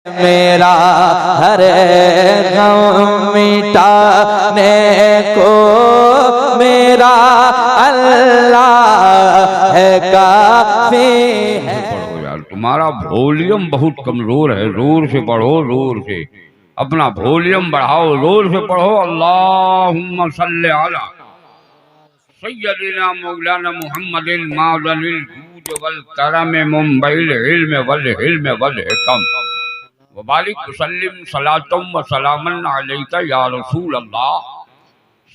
मेरा हर गम मिटाने को मेरा अल्लाह है काफी है। पढ़ो यार, तुम्हारा वॉल्यूम बहुत कमजोर है, जोर से पढ़ो, जोर से अपना वॉल्यूम बढ़ाओ, जोर से पढ़ो। अल्लाहुम्मा सल्ली अला सय्यदिना मौलाना मुहम्मदिल मादनिल जूद वल करम मुंबईल इल्म वल हिल्म वल हिकम व बारिक वसल्लिम सलातम व सलामन अलैका या रसूल अल्लाह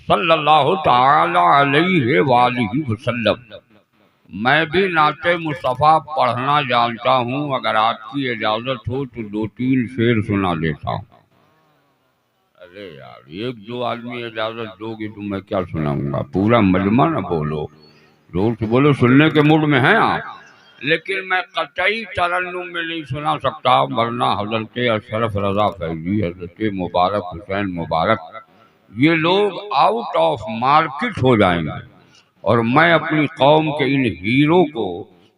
सल्लल्लाहु तआला अलैहि वालिहि वसल्लम। मैं भी नाते मुस्तफ़ा पढ़ना जानता हूँ, अगर आपकी इजाज़त हो तो दो तीन शेर सुना देता हूँ। अरे यार, एक दो आदमी इजाज़त दोगे तो मैं क्या सुनाऊंगा, पूरा मजमा न बोलो, जोर से बोलो। सुनने के मूड में हैं आप, लेकिन मैं कतई तरन्नुम में नहीं सुना सकता, वरना हजरत अशरफ रज़ा फैज़ी, हजरत मुबारक हुसैन मुबारक, ये लोग आउट ऑफ मार्केट हो जाएंगे। और मैं अपनी कौम के इन हीरो को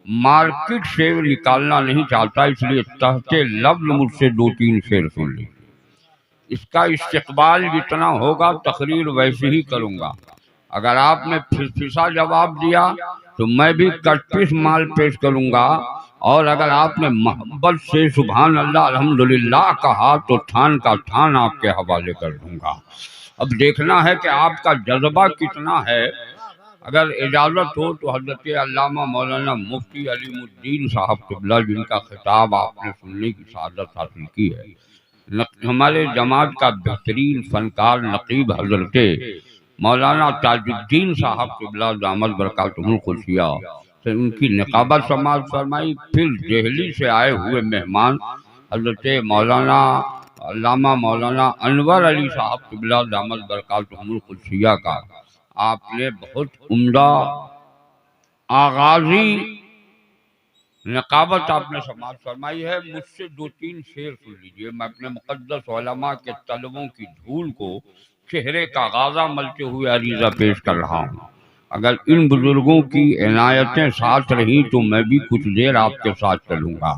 मार्केट से निकालना नहीं चाहता, इसलिए तहते लफ्ज़ मुझसे दो तीन शेर सुन लीजिए। इसका इस्तेक़बाल जितना होगा तकरीर वैसे ही करूँगा। अगर आपने फिसफिसा जवाब दिया तो मैं भी कटपिस माल पेश करूँगा, और अगर आपने मोहब्बत से सुभान अल्लाह अल्हम्दुलिल्लाह कहा तो थान का थान आपके हवाले कर दूँगा। अब देखना है कि आपका जज्बा कितना है। अगर इजाज़त हो तो हज़रत अल्लामा मौलाना मुफ्ती अलीमुद्दीन साहब क़िबला, जिनका खिताब आपने सुनने की सआदत हासिल की है, हमारे जमात का बेहतरीन फनकार नकीब हज़रत मौलाना ताजुद्दीन साहब क़िबला दामद बरकातुहुल खुफिया से उनकी निकाबत समाज फरमाई। फिर दिल्ली से आए हुए मेहमान हज़रत मौलाना अल्लामा मौलाना अनवर अली साहब क़िबला दामद बरकातुहुल खुफिया का आपने बहुत उम्दा आगाजी नकाबत आपने समाज फरमाई है। मुझसे दो तीन शेर सुन लीजिए। मैं अपने मुक़द्दस उलमा के तलबों की धूल को चेहरे का गाज़ा मलते हुए अरीज़ा पेश कर रहा हूँ। अगर इन बुजुर्गों की इनायतें साथ रहीं तो मैं भी कुछ देर आपके साथ चलूँगा,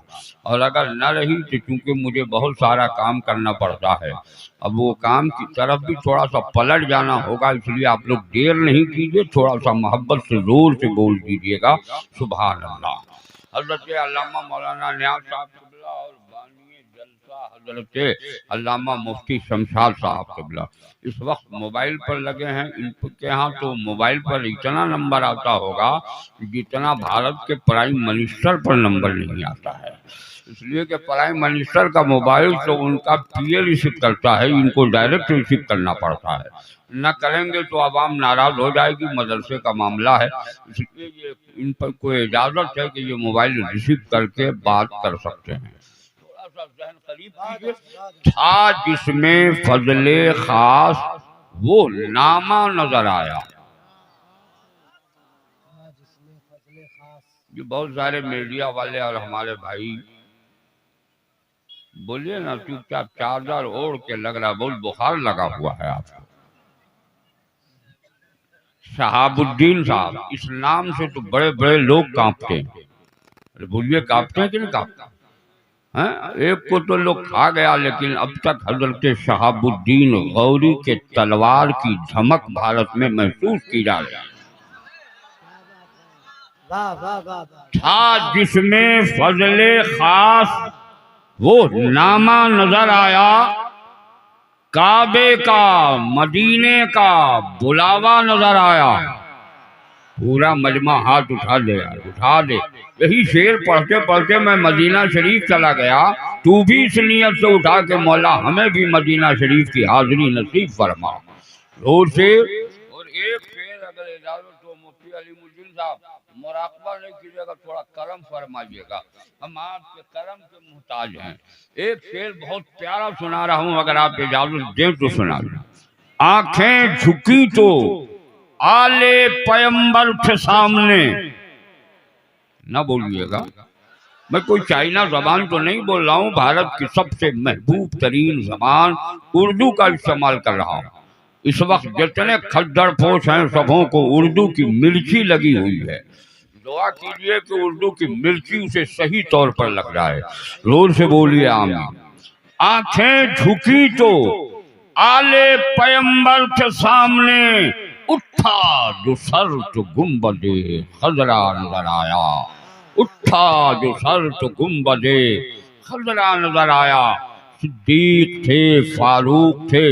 और अगर न रही तो चूँकि मुझे बहुत सारा काम करना पड़ता है, अब वो काम की तरफ भी थोड़ा सा पलट जाना होगा, इसलिए आप लोग देर नहीं कीजिए, थोड़ा सा मोहब्बत से जोर से बोल दीजिएगा सुभान अल्लाह। हज़रत अल्लामा मौलाना नियाज़ साहब क़िबला और बानिए जलसा हज़रत अल्लामा मुफ्ती शमशाद साहब क़िबला इस वक्त मोबाइल पर लगे हैं। इनके यहाँ तो मोबाइल पर इतना नंबर आता होगा जितना भारत के प्राइम मिनिस्टर पर नंबर नहीं आता है, इसलिए कि प्राइम मिनिस्टर का मोबाइल तो उनका पीए रिसीव करता है, इनको डायरेक्ट रिसीव करना पड़ता है। न करेंगे तो आवाम नाराज हो जाएगी, मदरसे का मामला है, इसलिए ये इन पर कोई इजाज़त है कि ये मोबाइल रिसीव करके बात कर सकते हैं। थोड़ा सा ज़हन करीब कीजिए। था जिसमें फजले खास वो नामा नजर आया। ये बहुत सारे मीडिया वाले और हमारे भाई बोलिए ना, चुपचाप चादर ओढ़ के लग रहा बहुत बुखार लगा हुआ है आपको। शहाबुद्दीन साहब, इस नाम से तो बड़े बड़े लोग कांपते हैं। अरे बोलिए, कांपते हैं कि नहीं कांपते हैं? एक को तो लोग खा गया, लेकिन अब तक हजरत शहाबुद्दीन गौरी के तलवार की धमक भारत में महसूस की जा रही है। था जिसमें फजले खास वो नामा नजर आया, काबे का मदीने का बुलावा नजर आया। पूरा मजमा हाथ उठा दे यार, उठा दे। यही शेर पढ़ते पढ़ते मैं मदीना शरीफ चला गया। तू भी इस नियत से उठा के मौला हमें भी मदीना शरीफ की हाजिरी नसीब फरमा, जोर से। और एक शेर अगर इजाजत हो मुफ्ती अलीमुद्दीन साहब, मुराकबा नहीं कीजिएगा, थोड़ा करम फरमाइएगा, हम आपके करम के मुहताज हैं। एक शेर बहुत प्यारा सुना रहा हूँ, अगर आप इजाजत दें तो सुना। आंखें झुकी तो आले पैगंबर के सामने, ना बोलिएगा, मैं कोई चाइना जबान तो नहीं बोल रहा हूँ, भारत की सबसे महबूब तरीन जबान उर्दू का इस्तेमाल कर रहा हूँ। इस वक्त जितने खद्दर पोश हैं सबों को उर्दू की मिर्ची लगी हुई है। दुआ कीजिए कि उर्दू की मिर्ची उसे सही तौर पर लग रहा है। जोर से बोलिए आमीन। आंखें झुकी तो आले पैगंबर के सामने उठा जो सर तो गुंबदे खजरा नजर आया। उठा जो सर तो गुंबदे खजरा नजर आया। सिद्दीक थे, फारूक थे,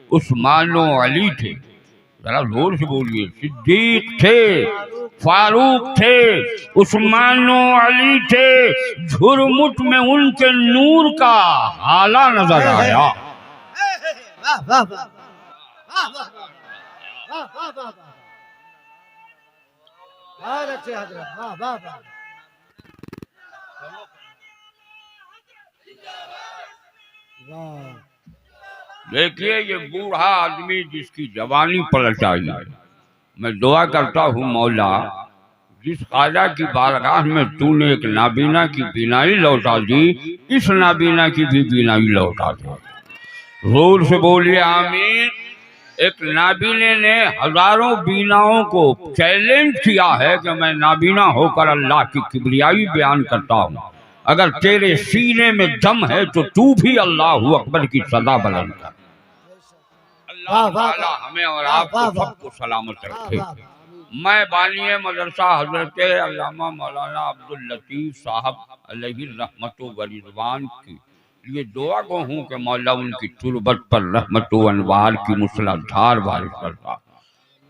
उस्मान और अली थे। जरा जोर से बोलिए। सिद्दीक थे, फारूक थे, उस्मान और अली थे। झुरमुट में उनके नूर का हाला नजर आया। वाह वाह वाह वाह वाह वाह वाह वाह बहुत अच्छे हजरत, वाह वाह वाह। देखिए ये बूढ़ा आदमी जिसकी जवानी पलट आई है, मैं दुआ करता हूँ मौला जिस ख्वाजा की बारगाह में तूने एक नाबीना की बीनाई लौटा दी, इस नाबीना की भी बीनाई लौटा दे। जोर से बोलिए आमीन। एक नाबीने ने हजारों बीनाओं को चैलेंज किया है कि मैं नाबीना होकर अल्लाह की किबरियाई बयान करता हूँ। अगर तेरे सीने में दम है तो तू भी अल्लाह अकबर की सदा बुलंद कर। अल्लाह ताला हमें और आपको सबको सलामत रखे। मैं बानिए मदरसा हजरत अल्लामा मौलाना अब्दुल लतीफ साहब अलैहि रहमतु व रिज़वान की लिए दुआ को हूँ कि मौला उनकी तुरबत पर रहमत व अनवार की मूसलाधार बारिश करता।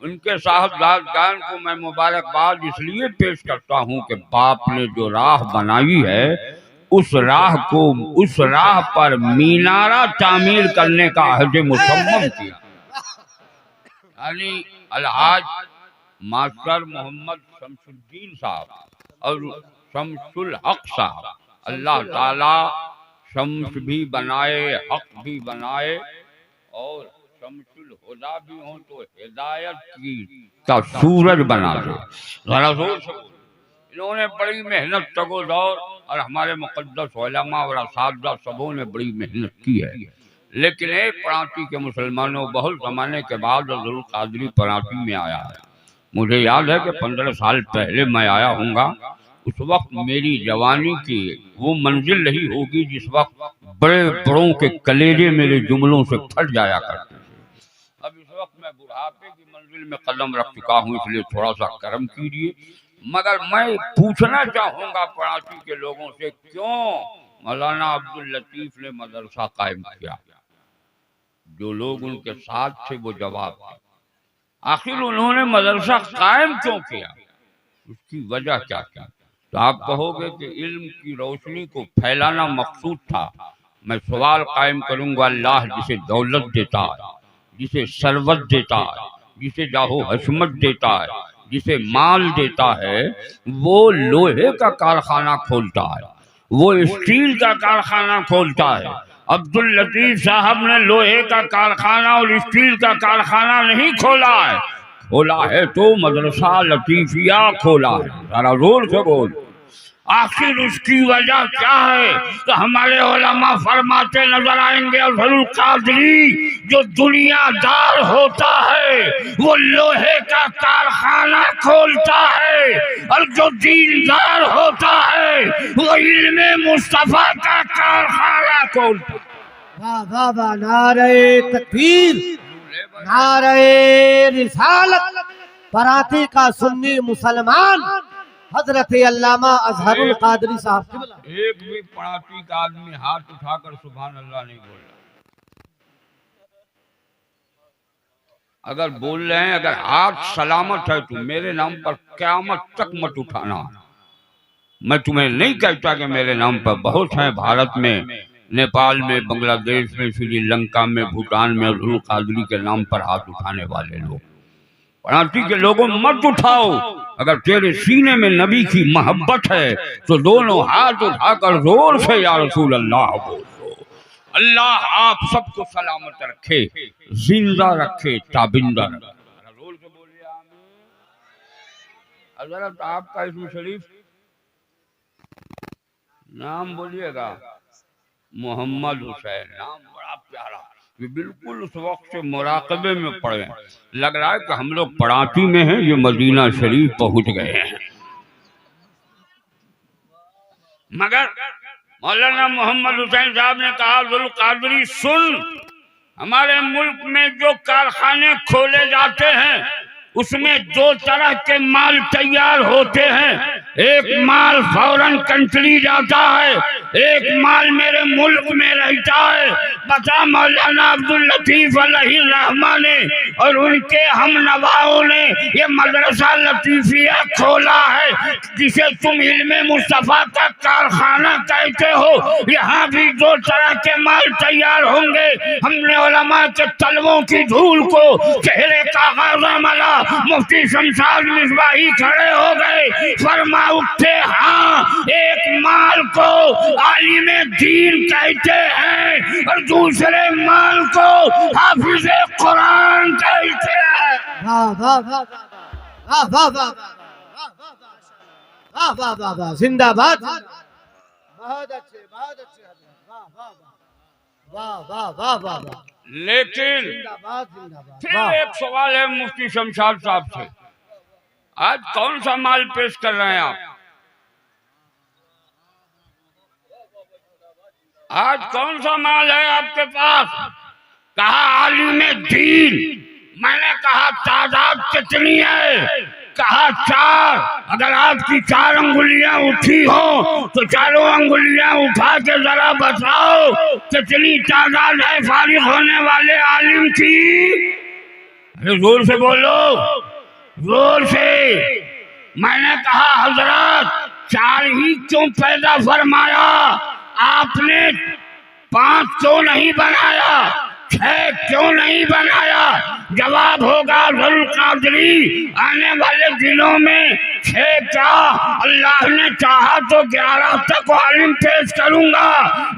उनके साहबजादगान को मैं मुबारकबाद इसलिए पेश करता हूँ कि बाप ने जो राह बनाई है उस राह पर मीनारा तामीर करने का अहद मुसम्मम किया। यानी अलहाज मास्टर मोहम्मद शमसुद्दीन साहब और शमसुल हक साहब, अल्लाह ताला शम्स भी बनाए, हक भी बनाए और शम्सुल हुदा भी हो तो हिदायत की का सूरज बना दे। जरा जोर से इन्होंने बड़ी मेहनत तगोदौर और हमारे मुक़द्दस उलमा और असातिज़ा सबों ने बड़ी मेहनत की है। लेकिन एक परांठी के मुसलमानों बहुत ज़माने के बाद अब्दुल कादरी परांठी में आया है। मुझे याद है कि 15 साल पहले मैं आया हूँगा। उस वक्त मेरी जवानी की वो मंजिल नहीं होगी जिस वक्त बड़े बड़ों के कलेजे मेरे जुमलों से फट जाया करते थे। अब इस वक्त मैं बुढ़ापे की मंजिल में कदम रख चुका हूँ, इसलिए थोड़ा सा करम कीजिए। मगर मैं पूछना चाहूँगा परांठी के लोगों से, क्यों मौलाना अब्दुल लतीफ ने मदरसा कायम किया? जो लोग उनके साथ थे वो जवाब दें। आखिर उन्होंने मदरसा कायम क्यों किया, उसकी वजह क्या थी? तो आप कहोगे कि इल्म की रोशनी को फैलाना मकसूद था। मैं सवाल कायम करूंगा, अल्लाह जिसे दौलत देता है, जिसे सरवत देता है, जिसे जाहो हशमत देता है, जिसे माल देता है, वो लोहे का कारखाना खोलता है, वो स्टील का कारखाना खोलता है। अब्दुल लतीफ साहब ने लोहे का कारखाना और स्टील का कारखाना नहीं खोला है, खोला है तो मदरसा लतीफिया खोला है। जरा जोर से बोल। आखिर उसकी वजह क्या है? तो हमारे उलमा फरमाते नजर आएंगे, अज़हरुल कादरी जो दुनियादार होता है वो लोहे का कारखाना खोलता है, और जो दीनदार होता है वो इल्मे मुस्तफा का कारखाना खोलता है। वाह वाह वाह, नारे तकबीर, नारे रिसालत। पराठी का सुन्नी मुसलमान हजरत अल्लामा अज़हरुल कादरी साहब। एक भी पराठी का आदमी हाथ उठाकर सुभान अल्लाह नहीं बोल रहा। अगर बोल रहे हैं, अगर हाथ सलामत है तो मेरे नाम पर क़यामत तक मत उठाना। मैं तुम्हें नहीं कहता कि मेरे नाम पर बहुत हैं, भारत में, नेपाल में, बांग्लादेश में, श्रीलंका में, भूटान में अज़हरुल कादरी के नाम पर हाथ उठाने वाले लोग। पराठी के लोगों मत उठाओ। अगर तेरे सीने में नबी की मोहब्बत है तो दोनों हाथ उठाकर जोर से या रसूल अल्लाह बोलो। अल्लाह आप सबको सलामत रखे, जिंदा रखे, ताबिंदा रखे। जोर से बोलिए आमीन। हज़रत आपका इसमें शरीफ नाम बोलिएगा, मोहम्मद हुसैन, नाम बड़ा प्यारा। ये बिल्कुल उस वक्त से मुराकबे में पड़े। लग रहा है कि हम लोग पराठी में हैं, ये मदीना शरीफ पहुंच गए हैं। मगर मौलाना मोहम्मद हुसैन साहब ने कहा, अब्दुल कादरी सुन, हमारे मुल्क में जो कारखाने खोले जाते हैं उसमें दो तरह के माल तैयार होते हैं। एक माल फौरन कंट्री जाता है, एक माल मेरे मुल्क में रहता है। बता मौलाना अब्दुल लतीफ अलैहि रहमा ने और उनके हम नवाओं ने ये मदरसा लतीफिया खोला है, जिसे तुम इल्मे मुस्तफा का कारखाना कहते हो। यहाँ भी दो तरह के माल तैयार होंगे। हमने उलमा के तलवों की धूल को चेहरे का गाजा मला। मुफ्ती शमशाद मिसबाही खड़े हो गए, फरमा उठे, हाँ, एक माल को आलिम दीन कहते हैं और दूसरे माल को हाफिज कुरान कहते हैं। वाह वाह वाह वाह वाह वाह वाह वाह वाह वाह, जिंदाबाद। बहुत अच्छे, बहुत अच्छे। वाह वाह वाह वाह वाह वाह वाह। लेकिन जिंदाबाद जिंदाबाद। फिर एक सवाल है मुफ्ती शमशाद साहब से, आज कौन सा माल पेश कर रहे हैं आप? आज कौन सा माल है आपके पास? कहा आलिम दीन। मैंने कहा तादाद कितनी है? कहा 4। अगर आपकी 4 अंगुलियां उठी हो तो चारों अंगुलियां उठा के जरा बताओ कितनी तादाद है फारिग होने वाले आलिम की। अरे जोर से बोलो, जोर से। मैंने कहा हजरत 4 ही क्यों पैदा फरमाया आपने? 5 क्यों नहीं बनाया? 6 क्यों नहीं बनाया? जवाब होगा अब्दुल कादरी, आने वाले दिनों में 6 क्या, अल्लाह ने चाहा तो 11 तक आलिम पेश करूंगा,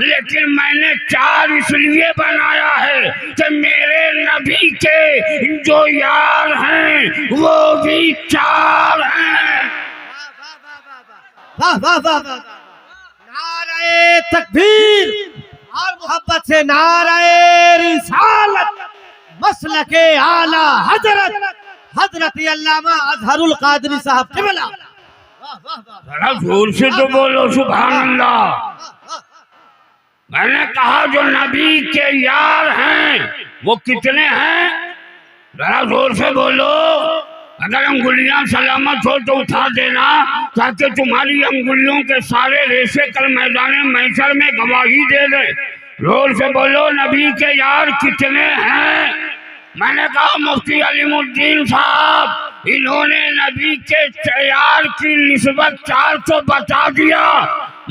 लेकिन मैंने 4 इसलिए बनाया है कि मेरे नबी के जो यार हैं वो भी 4 हैं। वाह वाह वाह वाह। नारे तकबीर और मोहब्बत से नारे रिसालत, मसलके आला हजरत अल्लामा अजहरुल कादरी साहब क़िबला। जरा जोर से तो बोलो सुभान अल्लाह। मैंने कहा जो नबी के यार हैं वो कितने हैं? जरा जोर से बोलो। अगर अंगुलियां सलामत हो तो उठा देना, ताकि तुम्हारी अंगुलियों के सारे रेशे कल मैदान महशर में गवाही दे दे। जोर से बोलो, नबी के यार कितने हैं? मैंने कहा मुफ्ती अलीमुद्दीन साहब, इन्होंने नबी के यार की निस्बत 4 तो बता दिया,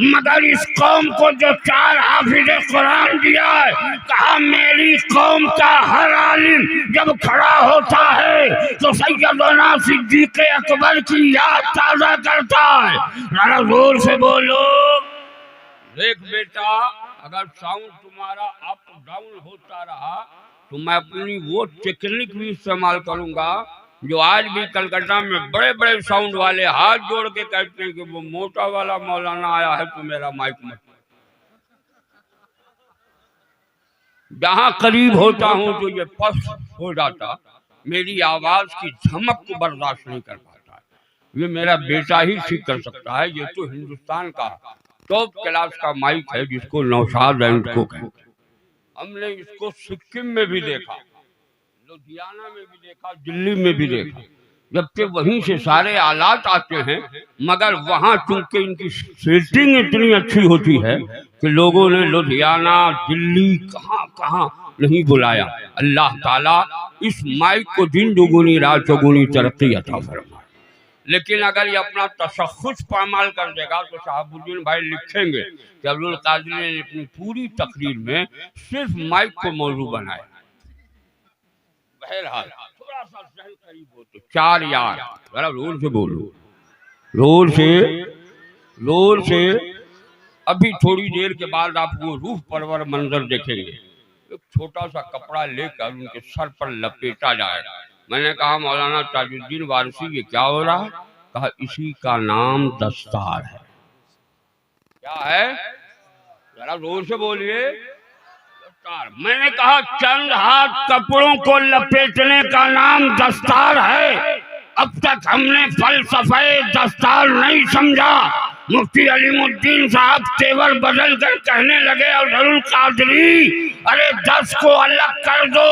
मगर इस कौम को जो 4 हाफिज कुरान दिया है, कहा मेरी कौम का हर आलिम जब खड़ा होता है तो सैयदना सिद्दीक़ अकबर की याद ताज़ा करता है। जरा जोर से बोलो। देख बेटा, अगर साउंड तुम्हारा अप डाउन होता रहा तो मैं अपनी वो टेक्निक भी इस्तेमाल करूंगा जो आज भी कलकत्ता में बड़े बड़े साउंड वाले हाथ जोड़ के कहते हैं कि वो मोटा वाला मौलाना आया है तो मेरा माइक मत। जहां करीब होता हूं तो ये पस हो जाता, मेरी आवाज की झमक को बर्दाश्त नहीं कर पाता है। ये मेरा बेटा ही ठीक कर सकता है। ये तो हिंदुस्तान का टॉप क्लास का माइक है जिसको नौशाद एंड को कहते हैं। हमने इसको सिक्किम में भी देखा, लुधियाना में भी देखा, दिल्ली में भी देखा, जबकि वहीं से सारे आलात आते हैं, मगर वहां चूंकि इनकी सेटिंग इतनी अच्छी होती है कि लोगों ने लुधियाना, दिल्ली, कहां कहां नहीं बुलाया। अल्लाह ताला इस माइक को दिन दुगुनी रात चौगुनी तरक्की अता फरमाए। लेकिन अगर ये अपना तशख्खुस पामाल कर देगा तो शहाबुद्दीन भाई लिखेंगे कि अब्दुल कादरी ने अपनी पूरी तकरीर में सिर्फ माइक को मौजू बनाया। बहरहाल थोड़ा सा जहन करीब हो तो 4 यार, जरा जोर से बोलो, जोर से। अभी थोड़ी देर के बाद आप वो रूह परवर मंजर देखेंगे। एक छोटा सा कपड़ा लेकर उनके सर पर लपेटा जाएगा। मैंने कहा मौलाना ताजुद्दीन वारसी ये क्या हो रहा है? कहा इसी का नाम दस्तार है। क्या है? जरा जोर से बोलिए। दस्तार। मैंने कहा चंद हाथ कपड़ों को लपेटने का नाम दस्तार है। अब तक हमने फलसफे दस्तार नहीं समझा। मुफ्ती अलीमुद्दीन साहब तेवर बदल कर कहने लगे अफजल कादरी, अरे 10 को अलग कर दो,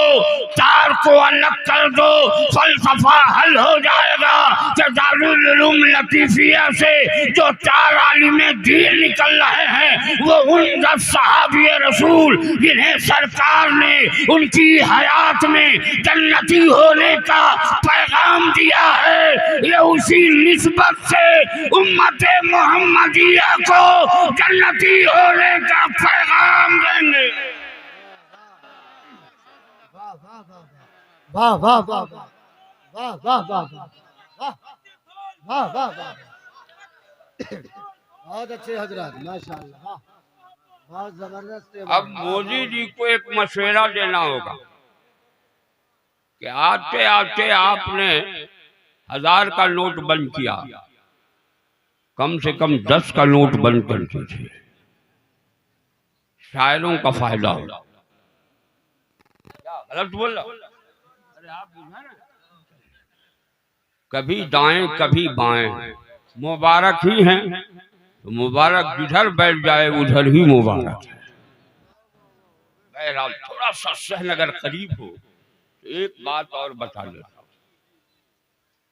4 को अलग कर दो, फलसफा हल हो जाएगा। कि दारुल उलूम लतीफिया से जो 4 आलिमे दीन निकल रहे हैं वो उन 10 सहाबी रसूल जिन्हें सरकार ने उनकी हयात में जन्नती होने का पैगाम दिया है, ये उसी निस्बत से उम्मत मोहम्मदिया को जन्नती होने का पैगाम देंगे। वाह वाह वाह वाह वाह वाह वाह वाह वाह वाह, बहुत अच्छे हजरत, माशाअल्लाह, बहुत जबरदस्त है। अब मोदी जी को एक मशवरा देना होगा कि आते आते आपने 1000 का नोट बंद किया, कम से कम 10 का नोट बंद कर दीजिए, शायरों का फायदा हो। गलत बोल रहा? अरे आप बुझा ना, कभी दाएं कभी बाएं, मुबारक ही हैं तो मुबारक जिधर बैठ जाए उधर ही मुबारक है। बहरहाल थोड़ा सा सहन अगर करीब हो तो एक बात और बता देता हूं,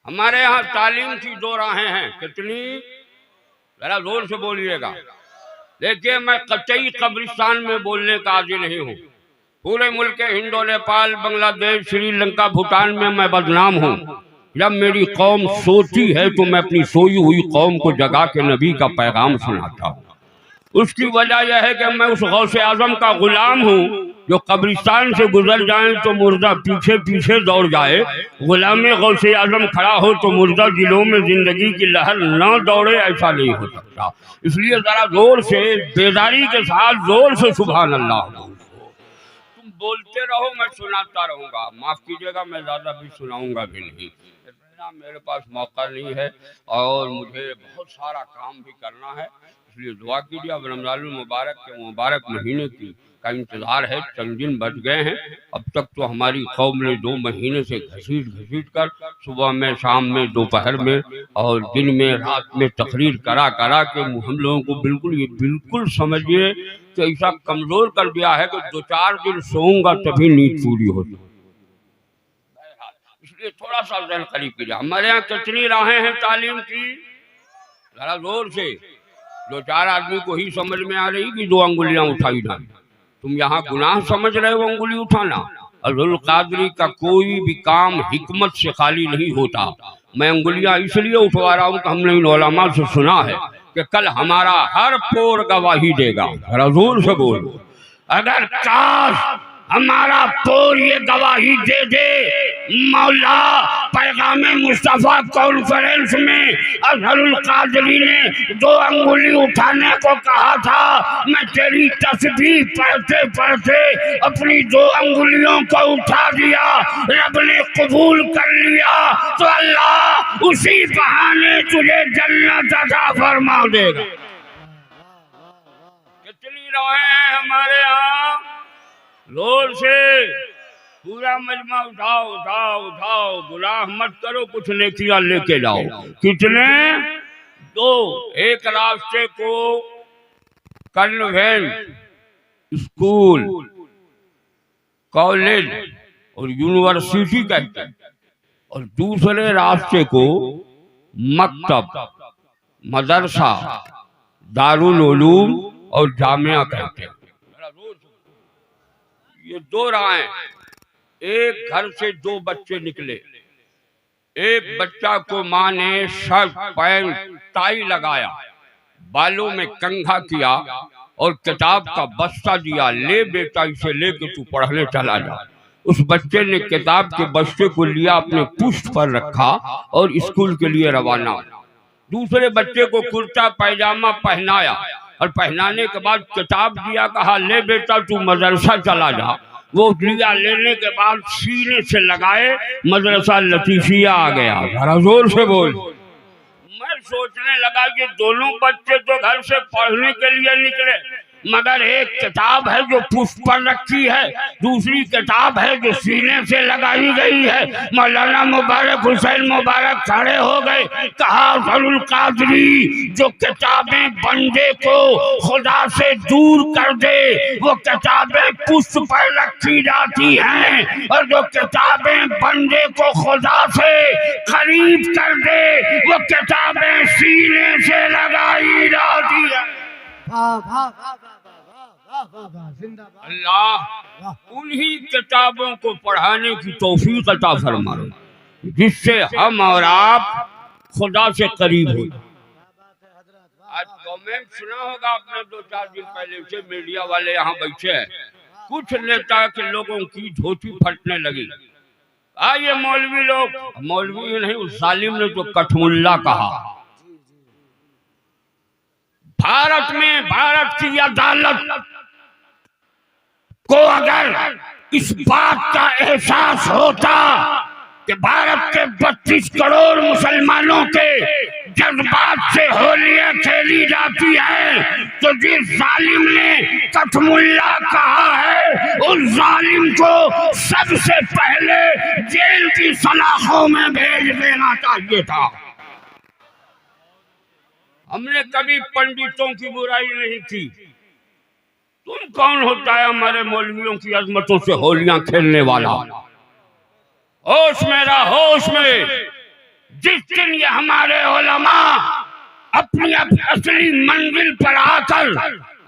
हमारे यहाँ तालीम की 2 राहें हैं। कितनी? जरा जोर से बोलिएगा। देखिए, मैं कतई कब्रिस्तान में बोलने का आदी नहीं हूँ। पूरे मुल्क हिंदो नेपाल बांग्लादेश श्रीलंका भूटान में मैं बदनाम हूँ। जब मेरी कौम सोती है तो मैं अपनी सोई हुई कौम को जगा के नबी का पैगाम सुनाता हूँ। उसकी वजह यह है कि मैं उस गौसे आजम का गुलाम हूँ जो कब्रिस्तान से गुजर जाए तो मुर्दा पीछे पीछे दौड़ जाए, गुलाम गौसे आजम खड़ा हो तो मुर्दा दिलों में जिंदगी की लहर न दौड़े, ऐसा नहीं हो सकता। इसलिए जरा जोर से बेदारी के साथ जोर से सुभान अल्लाह। तुम बोलते रहो, मैं सुनाता रहूंगा। माफ कीजिएगा, मैं ज्यादा भी सुनाऊंगा भी नहीं, मेरे पास मौका नहीं है और मुझे बहुत सारा काम भी करना है। इसलिए दुआ कीजिए। अब रमजान मुबारक के मुबारक महीने की का इंतजार है। चंद दिन बच गए हैं। अब तक तो हमारी कौम ने 2 महीने से घसीट कर सुबह में, शाम में, दोपहर में और दिन में, रात में तकरीर करा के हम लोगों को बिल्कुल समझिए कि ऐसा कमजोर कर दिया है कि 2-4 दिन सोऊंगा तभी नींद पूरी होती। इसलिए थोड़ा सा जहन करीब कीजिए। हमारे यहाँ कितनी राहें हैं तालीम की? जरा जोर से। 2-4 आदमी को ही समझ में आ रही कि 2 अंगुलियां उठाई जाए। तुम यहाँ गुनाह समझ रहे हो अंगुली उठाना। अब्दुल कादरी का कोई भी काम हिकमत से खाली नहीं होता। मैं अंगुलियां इसलिए उठवा रहा हूँ कि हमने इन उलमा से सुना है कि कल हमारा हर पोर गवाही देगा। जरा जोर से बोलो। अगर काश हमारा पोर ये गवाही दे दे, मौला पैगामे मुस्तफा कॉन्फ्रेंस में अजहरुल कादरी ने 2 अंगुली उठाने को कहा था, मैं तेरी तस्बीह पढ़ते पढ़ते अपनी 2 अंगुलियों को उठा दिया, रब ने कबूल कर लिया तो अल्लाह उसी बहाने तुझे जन्नत अता फरमा देगा। कितनी राहें हैं हमारे यहाँ? जोर से पूरा मजमा उठाओ उठाओ उठाओ। गुनाह मत करो, कुछ नेकियां लेके जाओ। कितने? 2। एक रास्ते को कन्वेंट, स्कूल, कॉलेज और यूनिवर्सिटी कहते हैं, और दूसरे रास्ते को मकतब, मदरसा, दारुल उलूम और जामिया कहते हैं। ये 2 राहें। एक घर से 2 बच्चे निकले। एक बच्चा को माँ ने शर्ट पैंट टाई लगाया, बालों में कंघा किया और किताब का बस्ता दिया, ले बेटा इसे लेके तू पढ़ने चला जा। उस बच्चे ने किताब के बस्ते को लिया, अपने पुष्ट पर रखा और स्कूल के लिए रवाना। दूसरे बच्चे को कुर्ता पैजामा पहनाया और पहनाने के बाद किताब दिया, कहा ले बेटा तू मदरसा चला जा। वो लिया, लेने के बाद सीने से लगाए मदरसा लतीफिया आ गया। जरा जोर से बोल। मैं सोचने लगा कि दोनों बच्चे तो घर से पढ़ने के लिए निकले, मगर एक किताब है जो पुष्प पर रखी है, दूसरी किताब है जो सीने से लगाई गई है। मौलाना मुबारक हुसैन मुबारक खड़े हो गए, कहा अजहरुल कादरी, जो किताबें बंदे को खुदा से दूर कर दे वो किताबें पुष्प पर रखी जाती हैं, और जो किताबें बंदे को खुदा से करीब कर दे वो किताबें सीने से लगाई जाती हैं। वाह वाह वाह वाह वाह वाह वाह, जिंदाबाद। अल्लाह उन्हीं किताबों को पढ़ाने की तौफीक अता फरमाए जिससे हम और आप खुदा से करीब हो। आज कमेंट सुना होगा आपने 2-4 दिन पहले से, मीडिया वाले यहाँ बैठे हैं, कुछ नेता के लोगों की धोती फटने लगी। ये मौलवी लोग, मौलवी नहीं उस जालिम ने जो कठमुल्ला कहा, भारत में भारत की अदालत को अगर इस बात का एहसास होता कि भारत के 32 करोड़ मुसलमानों के जज्बात से होलियां खेली जाती है, तो जिस जालिम ने कठमुल्ला कहा है उस जालिम को सबसे पहले जेल की सलाखों में भेज देना चाहिए था। हमने कभी पंडितों की बुराई नहीं की। तुम कौन होता है हमारे मौलवियों की अजमतों से होलियां खेलने वाला? होश में रहा, होश में। जिस दिन ये हमारे उलमा अपनी असली मंजिल पर आकर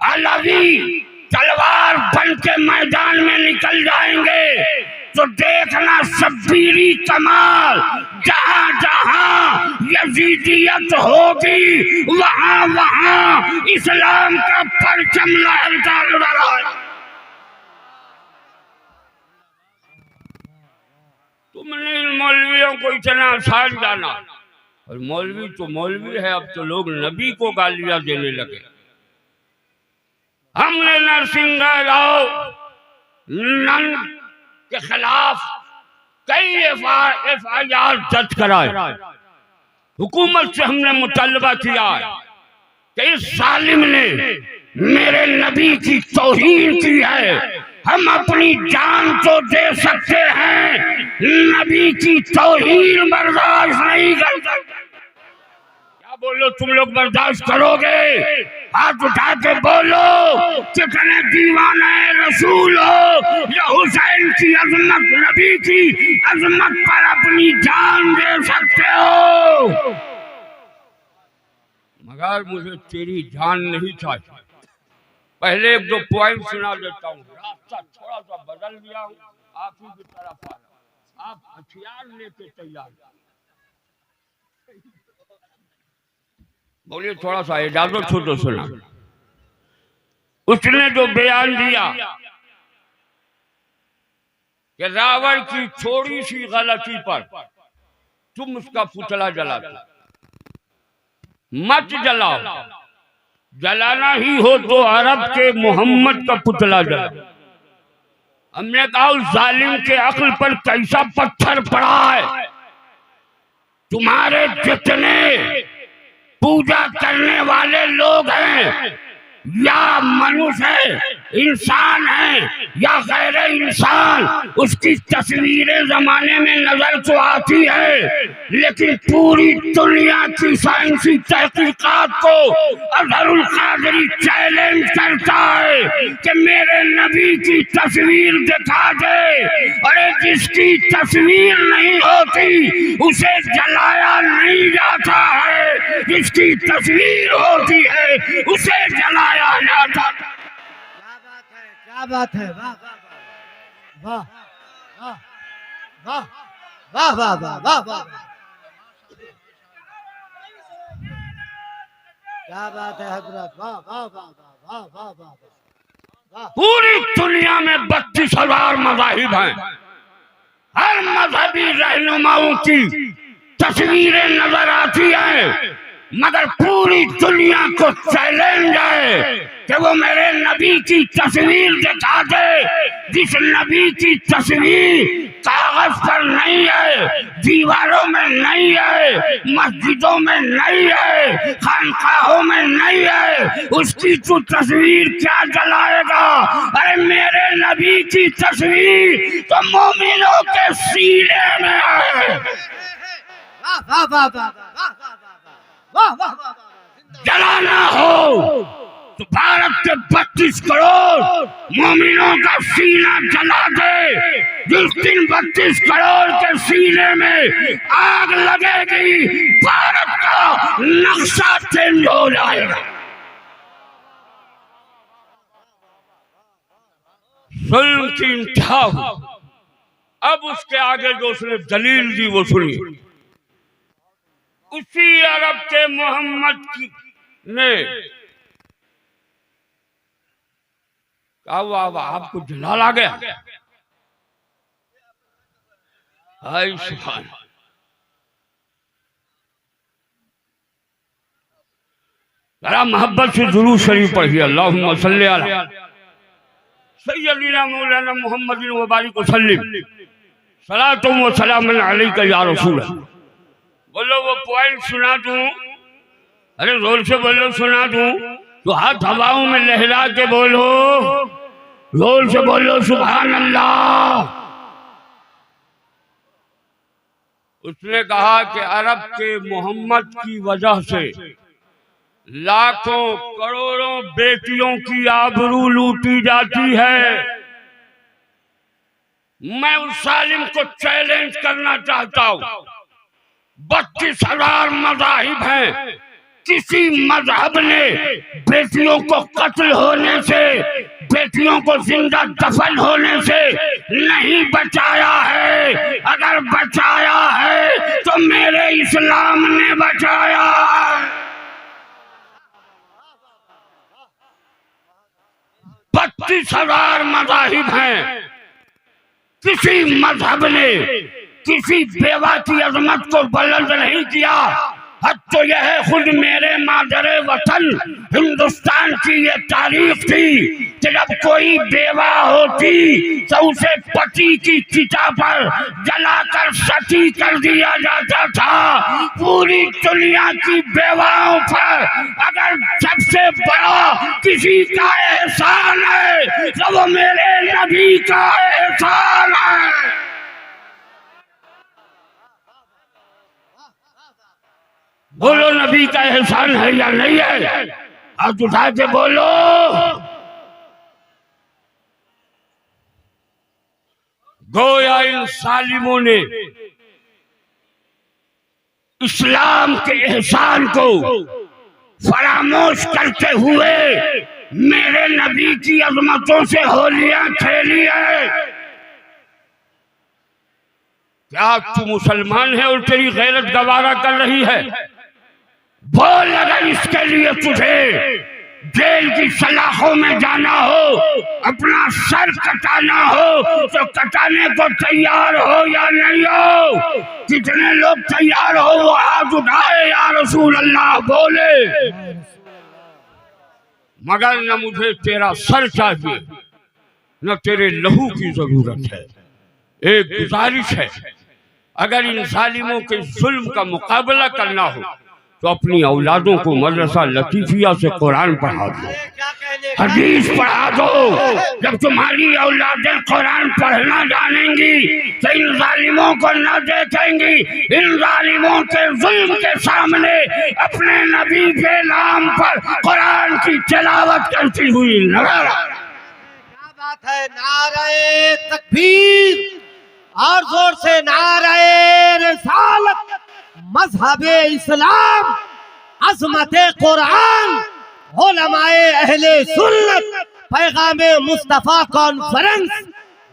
अलवी तलवार बन के मैदान में निकल जाएंगे तो देखना शब्बीरी कमाल, जहां जहां यजीदियत होगी वहां वहां इस्लाम का परचम लहरता नजर आएगा। तुमने इन मौलवियों को इतना आसान जाना, और मौलवी तो मौलवी है, अब तो लोग नबी को गालियां देने लगे। हमने नरसिंह राव नंद के खिलाफ कई FIR दर्ज कराए। हुकूमत से हमने मुतालबा किया कि इस जालिम ने मेरे नबी की तौहीन की है, हम अपनी जान तो दे सकते हैं, नबी की तौहीन बर्दाश्त नहीं कर सकते। क्या बोलो तुम लोग बर्दाश्त करोगे? हाथ उठा के बोलो कितने दीवाने रसूल हो या हुसैन की अजमत, नबी की अजमत पर अपनी जान दे सकते हो। मगर मुझे तेरी जान नहीं चाहिए। पहले 1-2 पॉइंट सुना देता हूँ, रास्ता थोड़ा सा बदल दिया हूँ, आप ही की तरफ आ रहा, आप हथियार लेके तैयार। बोलिए थोड़ा सा इजाजत हो तो सुना। उसने जो बयान दिया कि रावण की थोड़ी सी गलती पर तुम उसका पुतला जलाते, मत जलाओ, जलाना ही हो तो अरब के मोहम्मद का पुतला जलाओ। हमने कहा उस जालिम के अक्ल पर कैसा पत्थर पड़ा है। तुम्हारे जितने पूजा करने वाले लोग हैं, या मनुष्य है, इंसान है या गैर इंसान, उसकी तस्वीरें जमाने में नजर तो आती है, लेकिन पूरी दुनिया की साइंसी तहकीकात को अजहरुल कादरी चैलेंज करता है कि मेरे नबी की तस्वीर दिखा दे। अरे जिसकी तस्वीर नहीं होती उसे जलाया नहीं जाता है, जिसकी तस्वीर होती है उसे जलाया जाता। क्या बात है, वाह वाह वाह वाह वाह वाह वाह वाह, क्या बात है हजरत, वाह वाह वाह वाह वाह वाह वाह। पूरी दुनिया में 32,000 मज़ाहिब हैं, हर मजहबी रहनुमाओं की तस्वीरें नजर आती हैं, मगर पूरी दुनिया को चैलेंज है कि वो मेरे नबी की तस्वीर दिखा दे। जिस नबी की तस्वीर कागज पर नहीं है, दीवारों में नहीं है, मस्जिदों में नहीं है, खानकाहों में नहीं है, उसकी तू तस्वीर क्या जलाएगा? अरे मेरे नबी की तस्वीर तो मोमिनों के सीने में है। वाह वाह वाह वाह वाह वाह वाह वाह। जलाना हो तो भारत के 32 करोड़ मोमिनों का सीना जला दे। जिस दिन 32 करोड़ के सीने में आग लगेगी, भारत का नक्शा चेंज हो जाएगा। जुल्म की इंतहा हुई। अब उसके आगे जो उसने दलील दी वो सुनी। उसी अरब के मोहम्मद ने कहा वाह आपको जलाल आ गया। हाय सुभान। जरा मोहब्बत से दुरूद शरीफ पढ़िए। अल्लाहुम्मा सल्ली अला सय्यदना मौलाना मुहम्मद व बारिक वसल्लिम सलातो व सलामुन अलैका या रसूल। बोलो वो पॉइंट सुना दूं? अरे जोर से बोलो, सुना दूं? तो हाथ हवाओं में लहरा के बोलो, जोर से बोलो सुभान अल्लाह। उसने कहा कि अरब के मोहम्मद की वजह से लाखों करोड़ों बेटियों की आबरू लूटी जाती है। मैं उस सालिम को चैलेंज करना चाहता हूं। 32,000 मज़ाहिब हैं, किसी मजहब ने बेटियों को कत्ल होने से, बेटियों को जिंदा दफन होने से नहीं बचाया है। अगर बचाया है तो मेरे इस्लाम ने बचाया। 32,000 मज़ाहिब हैं, किसी मजहब ने किसी बेवा की अजमत को बुलंद नहीं किया। हद तो यह है, खुद मेरे मादरे वतन हिंदुस्तान की ये तारीख थी कि जब कोई बेवा होती तो उसे पति की चिता पर जलाकर सती कर दिया जाता था। पूरी दुनिया की बेवाओं पर अगर सबसे बड़ा किसी का एहसान है तो वो मेरे नबी का एहसान है। बोलो नबी का एहसान है या नहीं है? हाथ उठा के बोलो। गोया इन सालिमों ने इस्लाम के एहसान को फरामोश करते हुए मेरे नबी की अजमतों से होलियां खेली है। क्या तू मुसलमान है और तेरी गैरत गवारा कर रही है? बोल, अगर इसके लिए तुझे जेल की सलाखों में जाना हो, अपना सर कटाना हो तो कटाने को तैयार हो या नहीं हो? कितने लोग तैयार हो वो हाथ उठाए या रसूल अल्लाह बोले। मगर न मुझे तेरा सर चाहिए न तेरे लहू की जरूरत है। एक गुजारिश है, अगर इन जालिमों के जुल्म का मुकाबला करना हो तो अपनी औलादों को मदरसा लतीफिया से कुरान पढ़ा दो, हदीस पढ़ा दो। जब तुम्हारी औलादें कुरान पढ़ना जानेंगी तो इन जालिमों को न देखेंगी, इन जालिमों के जुल्म के सामने अपने नबी के नाम पर कुरान की तिलावत करती हुई नजर। क्या बात है। नारे तकबीर और जोर से नारे रिसालत, मजहबे इस्लाम, अज़मते कुरान, उलमाए अहले सुन्नत, पैगामे मुस्तफा कॉन्फ्रेंस।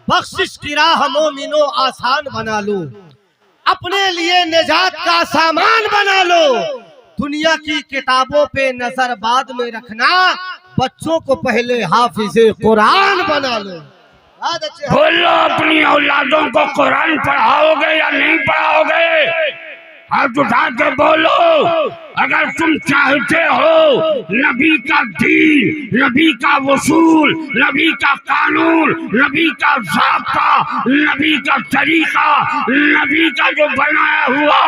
बख्शिश की राह मोमिनो आसान बना लो, अपने लिए निजात का सामान बना लो। दुनिया की किताबों पे नजर बाद में रखना, बच्चों को पहले हाफिज़े कुरान बना लो। बोलो, अपनी औलादों को कुरान पढ़ाओगे या नहीं पढ़ाओगे? हाथ उठा के बोलो, अगर तुम चाहते हो नबी का दीन, नबी का वसूल, नबी का कानून, नबी का ज़ाब्ता, नबी का तरीका, नबी का जो बनाया हुआ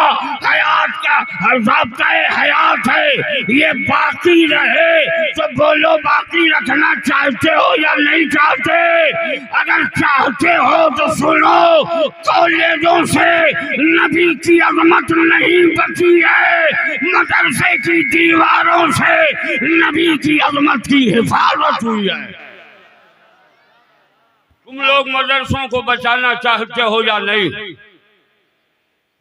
हयात का ज़ाब्ता हयात है, ये बाकी रहे, तो बोलो बाकी रखना चाहते हो या नहीं चाहते? अगर चाहते हो तो सुनो, कॉलेजों से नबी की अजमत नहीं बची है, मदरसे की दीवारों से नबी की अजमत की हिफाजत हुई है। तुम लोग मदरसों को बचाना चाहते हो या नहीं?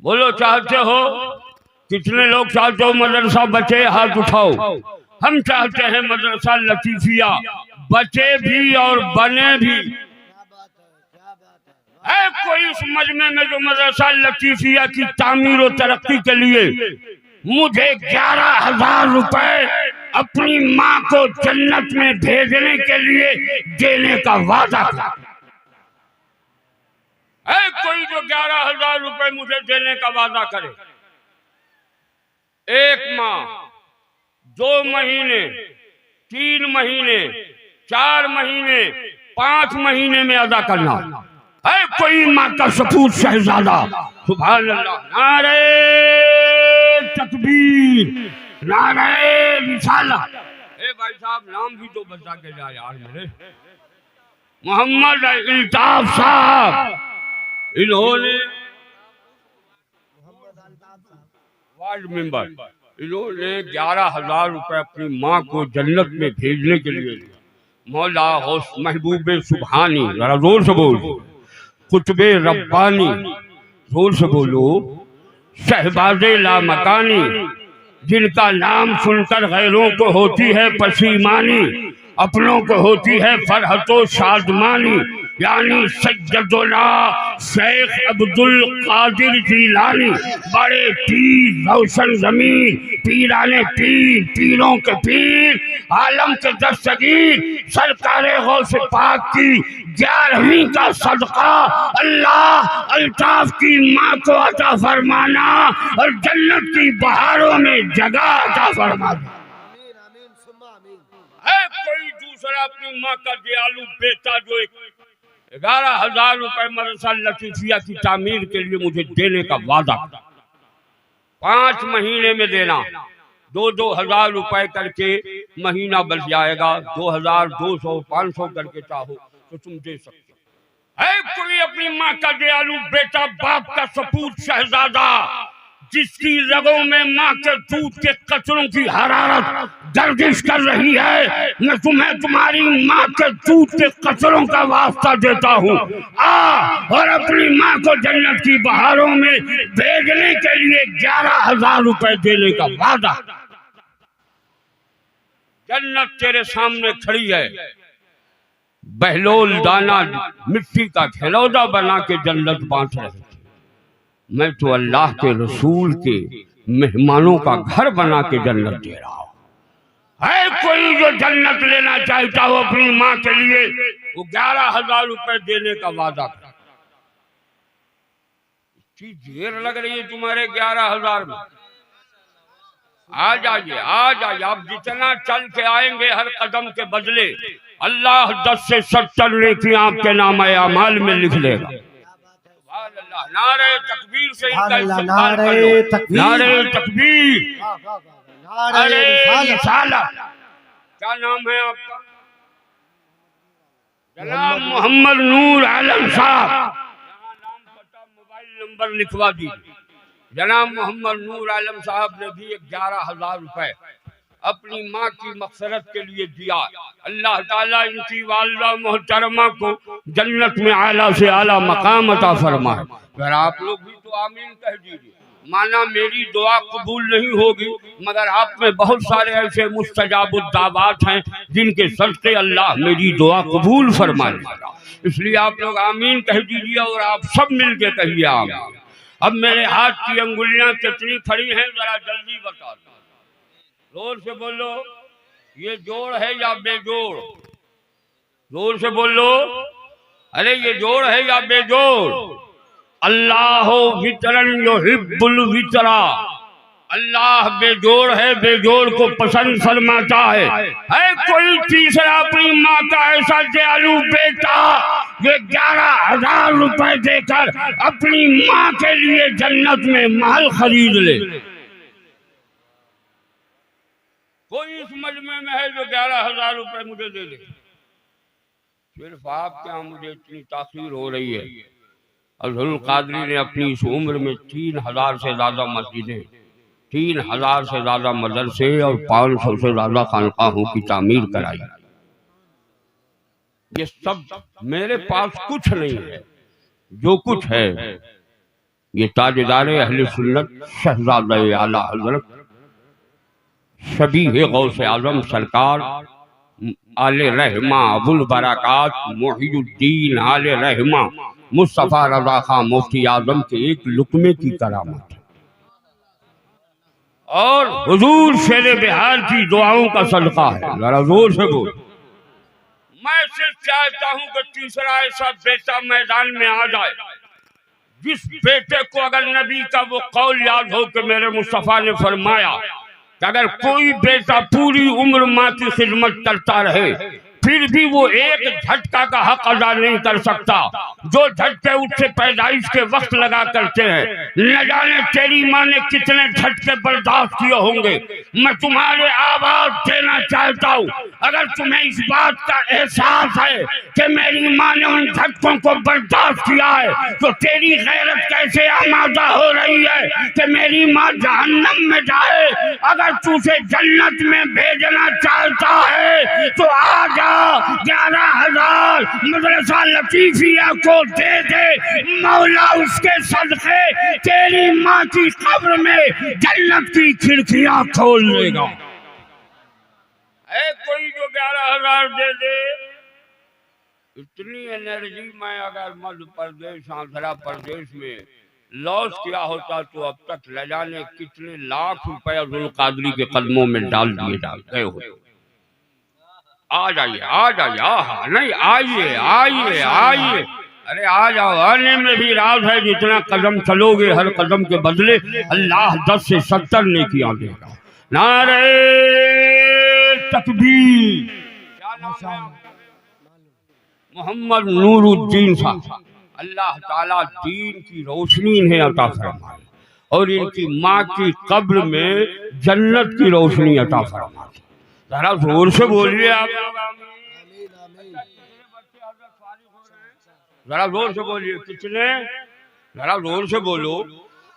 बोलो चाहते हो? कितने लोग चाहते हो मदरसा बचे? हाथ उठाओ। हम चाहते हैं मदरसा लतीफिया बचे भी और बने भी। है कोई इस मजमे में जो मदरसा लतीफिया की तामीर और तरक्की के लिए मुझे 11,000 रुपए अपनी माँ को जन्नत में भेजने के लिए देने का वादा किया? है कोई जो 11,000 रुपए मुझे देने का वादा करे? एक माह, 2 महीने, 3 महीने, 4 महीने, 5 महीने में अदा करना है कोई माँ का सपूत शहजादा? सुभान अल्लाह। नारे तकबीर, नारे रिसालत। ए भाई साहब नाम भी तो बता के जा यार मेरे। मोहम्मद अल्ताफ साहब, इन्होंने वार्ड मेंबर, इन्होंने 11,000 रुपए अपनी माँ को जन्नत में भेजने के लिए मौला गौस महबूब सुबहानी, जरा जोर से बोल, कुतुबे रब्बानी, जोर से बोलो, शहबाज़े लामकानी, जिनका नाम सुनकर गैरों को होती है पसीमानी, अपनों को होती है फरहतो शादमानी, यानी सैयदुना शेख अब्दुल कादिर जीलानी, बड़े पीर, रोशन जमीन, पीराने पीर, पीरों के पीर, आलम के दस्तगीर, सरकारे गौस पाक की 11वीं का सदका अल्लाह अल्ताफ की माँ को अता फरमाना और जन्नत की बहारों में जगह अता फरमाना। है कोई दूसरा अपनी माँ का दयालु बेटा जो 11,000 रुपए मदरसा लतीफिया की तामीर के लिए मुझे देने का वादा, 5 महीने में देना, 2-2 हजार रुपए करके महीना बच जाएगा, 2,000, 200, 500 करके चाहो तो तुम दे सकते हो। है कोई अपनी माँ का दयालु बेटा, बाप का सपूत शहजादा, जिसकी रगों में माँ के दूध के कतरों की हरारत गर्दिश कर रही है, मैं तुम्हें तुम्हारी माँ के दूध के कतरों का वास्ता देता हूँ, आ और अपनी माँ को जन्नत की बहारों में भेजने के लिए 11,000 रुपए देने का वादा। जन्नत तेरे सामने खड़ी है, बहलोल दाना मिट्टी का खिलौना बना के जन्नत बांट रहे थे, मैं तो अल्लाह के रसूल के मेहमानों का घर बना के जन्नत दे रहा हूँ। है कोई जो जन्नत लेना चाहता हो अपनी माँ के लिए, वो 11,000 रुपए देने का वादा कर। इतनी देर लग रही है तुम्हारे 11,000 में? आ जाइए, आ जाइए, आप जितना चल के आएंगे हर कदम के बदले अल्लाह 10 से 70 नेकी आपके नाम अमाल में लिख लेगा। नारे तकबीर से नारे तकबीर, नारे तकबीर, नारे रिसालत। क्या नाम है आपका? जनाब मोहम्मद नूर आलम साहब। यहाँ नाम पता मोबाइल नंबर लिखवा दीजिए। जनाब मोहम्मद नूर आलम साहब ने भी 11,000 रुपए अपनी माँ की मक़फ़िरत के लिए दिया। अल्लाह ताला इनकी वालिदा मोहतरमा को जन्नत में आला से आला मकाम अता फरमाए। अगर आप लोग भी तो आमीन कह दीजिए। माना मेरी दुआ कबूल नहीं होगी, मगर आप में बहुत सारे ऐसे मुस्तजाबुद्दावात हैं जिनके सदक़े अल्लाह मेरी दुआ कबूल फरमाएगा। इसलिए आप लोग आमीन कह दीजिए और आप सब मिल के कहिए आमीन। अब मेरे हाथ की अंगुलियां कितनी खड़ी हैं जरा जल्दी बता दो, जोर से बोलो। ये जोड़ है या बेजोड़? जोर से बोलो। अरे ये जोड़ है या बेजोड़? अल्लाह वितरन युहिब्बुल वितरा, अल्लाह बेजोड़ है, बेजोड़ को पसंद फरमाता है कोई तीसरा अपनी माँ का ऐसा दयालु बेटा जो 11,000 रुपए देकर अपनी माँ के लिए जन्नत में महल खरीद ले? कोई इस मजमे में है जो 11,000 रुपए मुझे दे दे? सिर्फ आपके यहाँ मुझे इतनी तासीर हो रही है। अब्दुल कादरी ने अपनी इस उम्र में 3,000 से ज्यादा मस्जिदें, 3,000 से ज्यादा मदरसे और 500 से ज्यादा खानकाहों की तामीर कराई। ये सब मेरे पास कुछ नहीं है, जो कुछ है ये ताजदार अहले सुन्नत शहजादे आला हजरत शबीह गौसे आजम सरकार आले रहमा अबुल बरकात मोहियुद्दीन आले रहमा मुस्तफा रज़ा खां मुफ्ती आजम के एक लुकमे की करामत है और हुजूर शेरे बिहार की दुआओं का सदका है। जरा जोर से बोल। मैं सिर्फ चाहता हूं कि तीसरा ऐसा बेटा मैदान में आ जाए जिस बेटे को अगर नबी का वो कौल याद हो कि मेरे मुस्तफा ने फरमाया कि अगर कोई बेटा पूरी उम्र माँ की खिदमत करता रहे फिर भी वो एक झटका का हक अदा नहीं कर सकता जो झटके उससे पैदाइश के वक्त लगा करते हैं। न जाने तेरी माँ ने कितने झटके बर्दाश्त किए होंगे। मैं तुम्हारे आवाज देना चाहता हूँ, अगर तुम्हें इस बात का एहसास है कि मेरी माँ ने उन झटकों को बर्दाश्त किया है तो तेरी गैरत कैसे आमादा हो रही है कि मेरी माँ जहन्नम में जाए। अगर तू उसे जन्नत में भेजना चाहता है तो आ जा 11,000 मदरसा लतीफिया को दे दे, मौला उसके सदके तेरी माँ की कब्र में जन्नत की खिड़कियां खोल देगा। कोई जो 11,000 दे दे, इतनी एनर्जी मैं अगर मध्य प्रदेश आंध्र प्रदेश में लॉस किया होता तो अब तक ले जाने कितने लाख रुपए अब्दुल कादरी के कदमों में डाल दिए गए होते। आ जाइए, आ जाइए, नहीं आइए आइए आइए, अरे आ जाओ। आने में भी राज है, जितना कदम चलोगे हर कदम के बदले अल्लाह 10 से 70 नेकियां देगा। नारे तकबीर। क्या नाम है? मोहम्मद नूरुद्दीन साहब। अल्लाह ताला दीन की रोशनी इन्हें अता फरमाए और इनकी माँ की कब्र में जन्नत की रोशनी अता फरमाए। जरा जोर से बोलिए आप, जरा जोर से बोलिए। कितने? जरा जोर से बोलो।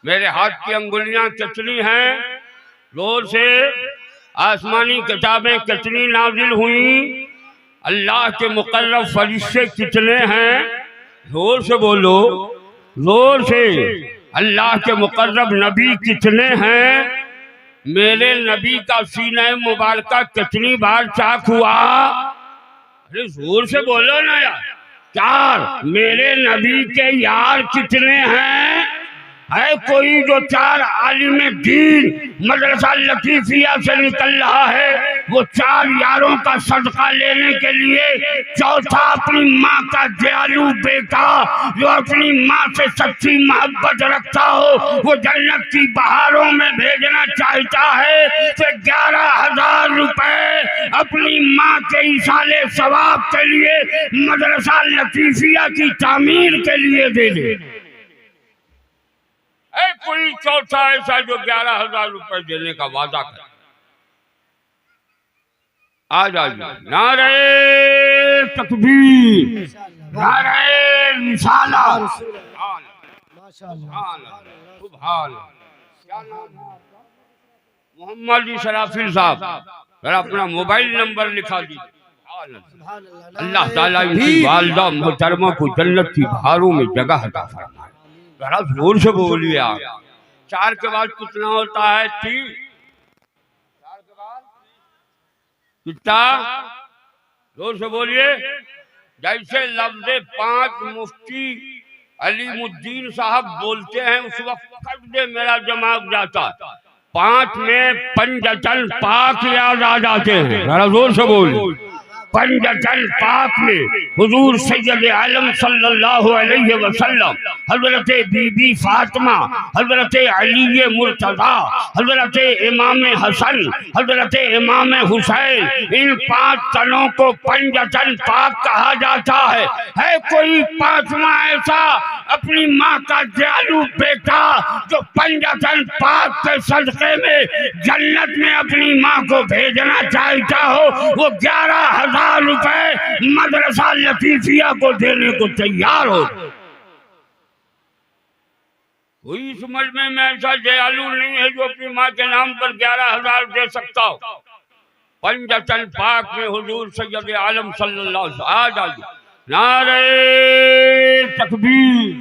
मेरे हाथ की अंगुलियां कितनी हैं? जोर से। आसमानी किताबें कितनी नाजिल हुई? अल्लाह के मुकर्रब फरिश्ते कितने हैं? जोर से बोलो, जोर से। अल्लाह के मुकर्रब नबी कितने हैं? मेरे नबी का सीना मुबारका कितनी बार चाक हुआ? अरे जोर से बोलो ना यार। 4। मेरे नबी के यार कितने हैं? है कोई जो 4 आलिम दीन मदरसा लतीफिया से निकल रहा है, वो 4 यारों का सदका लेने के लिए चौथा अपनी माँ का दयालु बेटा जो अपनी माँ से सच्ची मोहब्बत रखता हो वो जन्नत की बहारों में भेजना चाहता है तो 11,000 रुपए अपनी माँ के इसाले सवाब के लिए मदरसा लतीफिया की तामीर के लिए दे दे। कोई चौथा ऐसा जो 11,000 रुपए देने का वादा करे। आ जाइए। नारे तकबीर, नारे रिसालत। सुभान। क्या नाम है? मोहम्मद शराफिल साहब। जरा अपना मोबाइल नंबर लिखा दीजिए। अल्लाह ताला इनकी वालिदा मोहतरमा को जन्नत की बहारों में जगह अता फरमाए। जरा जोर से बोलिए आप। 4 के बाद कितना होता है? 3। 4 के बाद कितना? जोर से बोलिए। जैसे लफ्ज़ 5 मुफ्ती अलीमुद्दीन साहब बोलते हैं उस वक्त कब्ज़े मेरा दिमाग जाता। 5 में पंजतन पाक याद आ जाते हैं। जरा जोर से बोलिए। पंजतन पाक में हुजूर सैयद आलम सल्लल्लाहु अलैहि वसल्लम, हजरत बीबी फातिमा, हजरत अली मुर्तज़ा, हजरत इमाम हसन, हजरत इमाम हुसैन, इन 5 तनों को पंजतन पाक कहा जाता है कोई 5वां ऐसा अपनी माँ का दयालु बेटा जो पंजतन पाक के सदक़े में जन्नत में अपनी माँ को भेजना चाहता हो, वो 11,000 रुपए मदरसा लतीफिया को देने को तैयार हो। कोई समझ में ऐसा दयालु नहीं है जो अपनी माँ के नाम पर 11,000 दे सकता हो। पंजतन पाक में हुजूर सैयद आलम सल्लल्लाहु अलैहि वसल्लम, आ जाइए, नारे तकबीर,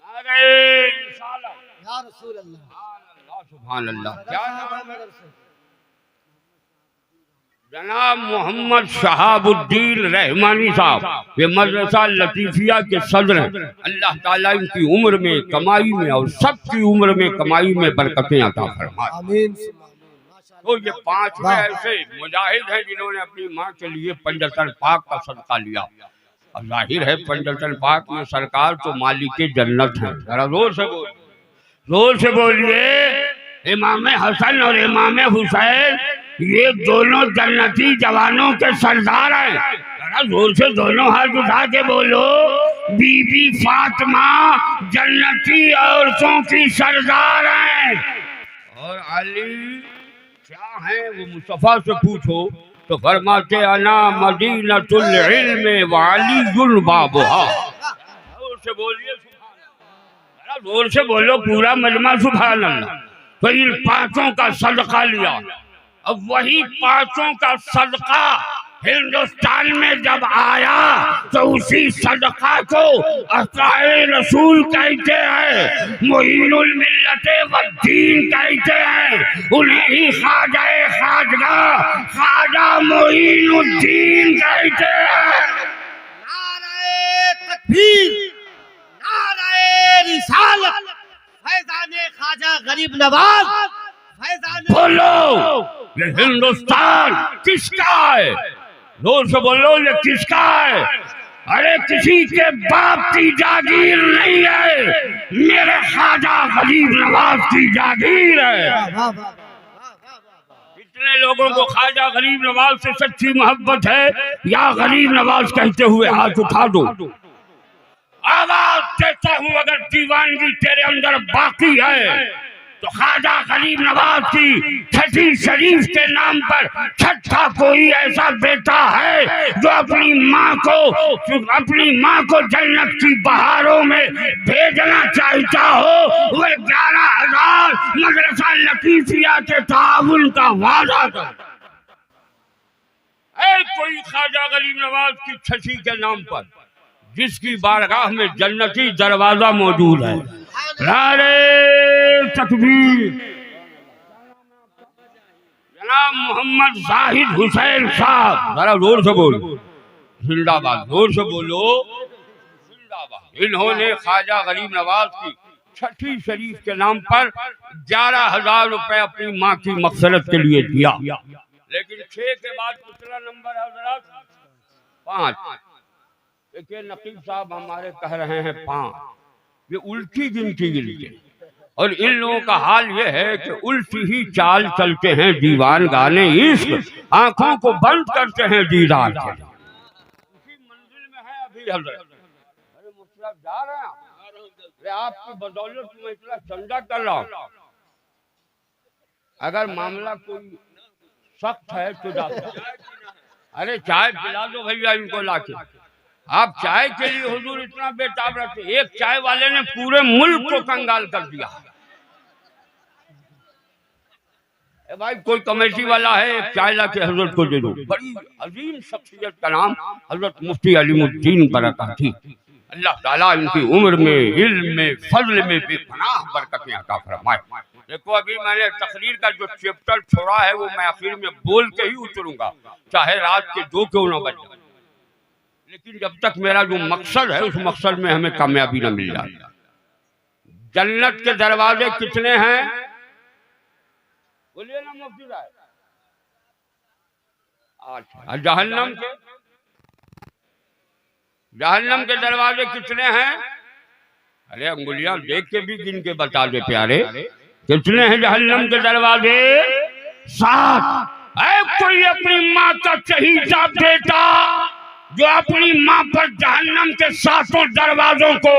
नारे रिसालत, या रसूल अल्लाह, सुभान अल्लाह। क्या नाम है? जनाब मोहम्मद शहाबुद्दीन रहमानी साहब, ये मदरसा लतीफिया के सदर हैं। अल्लाह ताला इनकी उम्र में, कमाई में और सबकी उम्र में, कमाई में बरकतें अता फरमाए। आमीन। तो ये 5 में ऐसे मुजाहिद हैं जिन्होंने अपनी माँ के लिए पंजतन पाक का सदका लिया। अब जाहिर है पंजतन पाक में सरकार तो मालिक जन्नत है। जरा जोर से बोलिए। इमाम हसन और इमाम हुसैन ये दोनों जन्नती जवानों के सरदार हैं। जरा जोर से दोनों हाथ उठा के बोलो, बीबी फातिमा जन्नती औरतों की सरदार हैं। और अली क्या है? वो मुस्तफा से पूछो तो फरमाते अना मदीनतुल इल्म व अलीयुल बाबुहा। जोर से बोलिए सुभान अल्लाह, जोर से बोलो पूरा मजमा सुभान अल्लाह। तो इन 5 का सदका लिया। अब वही 5 का सदका हिंदुस्तान में जब आया तो उसी सदका को अताए रसूल कहते हैं, मुईनुल मिल्लत वद्दीन कहते हैं। उन्हें ही ख्वाजाए खाजगा, ख्वाजा मुईनुद्दीन कहते हैं। नारे तकबीर, नारे रिसालत, फैज़ाने ख्वाजा गरीब नवाज, फैज़ाने। बोलो ये हिंदुस्तान किसका है? जोर से बोलो ये किसका है? अरे किसी के बाप की जागीर नहीं है, मेरे ख्वाजा गरीब नवाज की जागीर है। कितने लोगों को ख्वाजा गरीब नवाज से सच्ची मोहब्बत है? या गरीब नवाज कहते हुए हाथ उठा दो। आवाज देता हूँ अगर दीवानगी तेरे अंदर बाकी है तो ख्वाजा गरीब नवाज की छठी शरीफ के नाम पर छठा कोई ऐसा बेटा है जो अपनी माँ को जन्नत की बहारों में भेजना चाहता हो, वह 11,000 मदरसा लतीफिया के ताउन का वादा कर। कोई ख्वाजा गरीब नवाज की छठी के नाम पर जिसकी बारगाह में जन्नती दरवाजा मौजूद है। नारे तकबीर। जनाब मोहम्मद जाहिद हुसैन साहब, जरा जोर से बोलो जिंदाबाद, जोर से बोलो जिंदाबाद। इन्होंने ख्वाजा गरीब नवाज की छठी शरीफ के नाम पर 11,000 रुपए अपनी माँ की मक़सरत के लिए दिया। लेकिन 6 के बाद कितना नंबर है हज़रात? 5। देखिए नकीब साहब हमारे कह रहे हैं 5, ये उल्टी गिनती गिनते। और इन लोगों का हाल ये है कि उल्टी ही चाल चलते हैं दीवान गाने इश्क, आंखों को बंद करते हैं दीदार के। उसी मंजिल में है अभी हज़रत। अरे मुस्लिम जा रहे हैं, अरे आपकी बदौलत में इतना चंदा कर रहा हूँ। अगर मामला कोई सख्त है तो जाता, अरे चाय पिला दो भैया इनको लाके। आप चाय के लिए हुजूर इतना बेताब रहते, एक चाय वाले ने पूरे मुल्क को कंगाल कर दिया। भाई कोई कमेटी वाला है, एक चाय ला के हजरत को दे दो। बड़ी अजीम शख्सियत का नाम हजरत मुफ्ती अलीमुद्दीन बरकाती। अल्लाह ताला इनकी उम्र में, इल्म में, फजल में बेपनाह बरकतें अता फरमाए। देखो अभी मैंने तकरीर का जो चैप्टर छोड़ा है वो मैं आखिर में बोल के ही उतरूंगा, चाहे रात के 2 क्यों न बजे। लेकिन जब तक मेरा जो मकसद है उस मकसद में हमें कामयाबी न मिल जाए। जन्नत के दरवाजे कितने हैं? बोलिए ना मुफ्ती साहब। 8 और जहन्नम के दरवाजे कितने हैं? अरे अंगुलियां देख के भी गिन के बता दे प्यारे, कितने हैं जहन्नम के दरवाजे? 7। कोई अपनी माँ का चहीता बेटा जो अपनी माँ पर जहन्नम के 7 दरवाजों को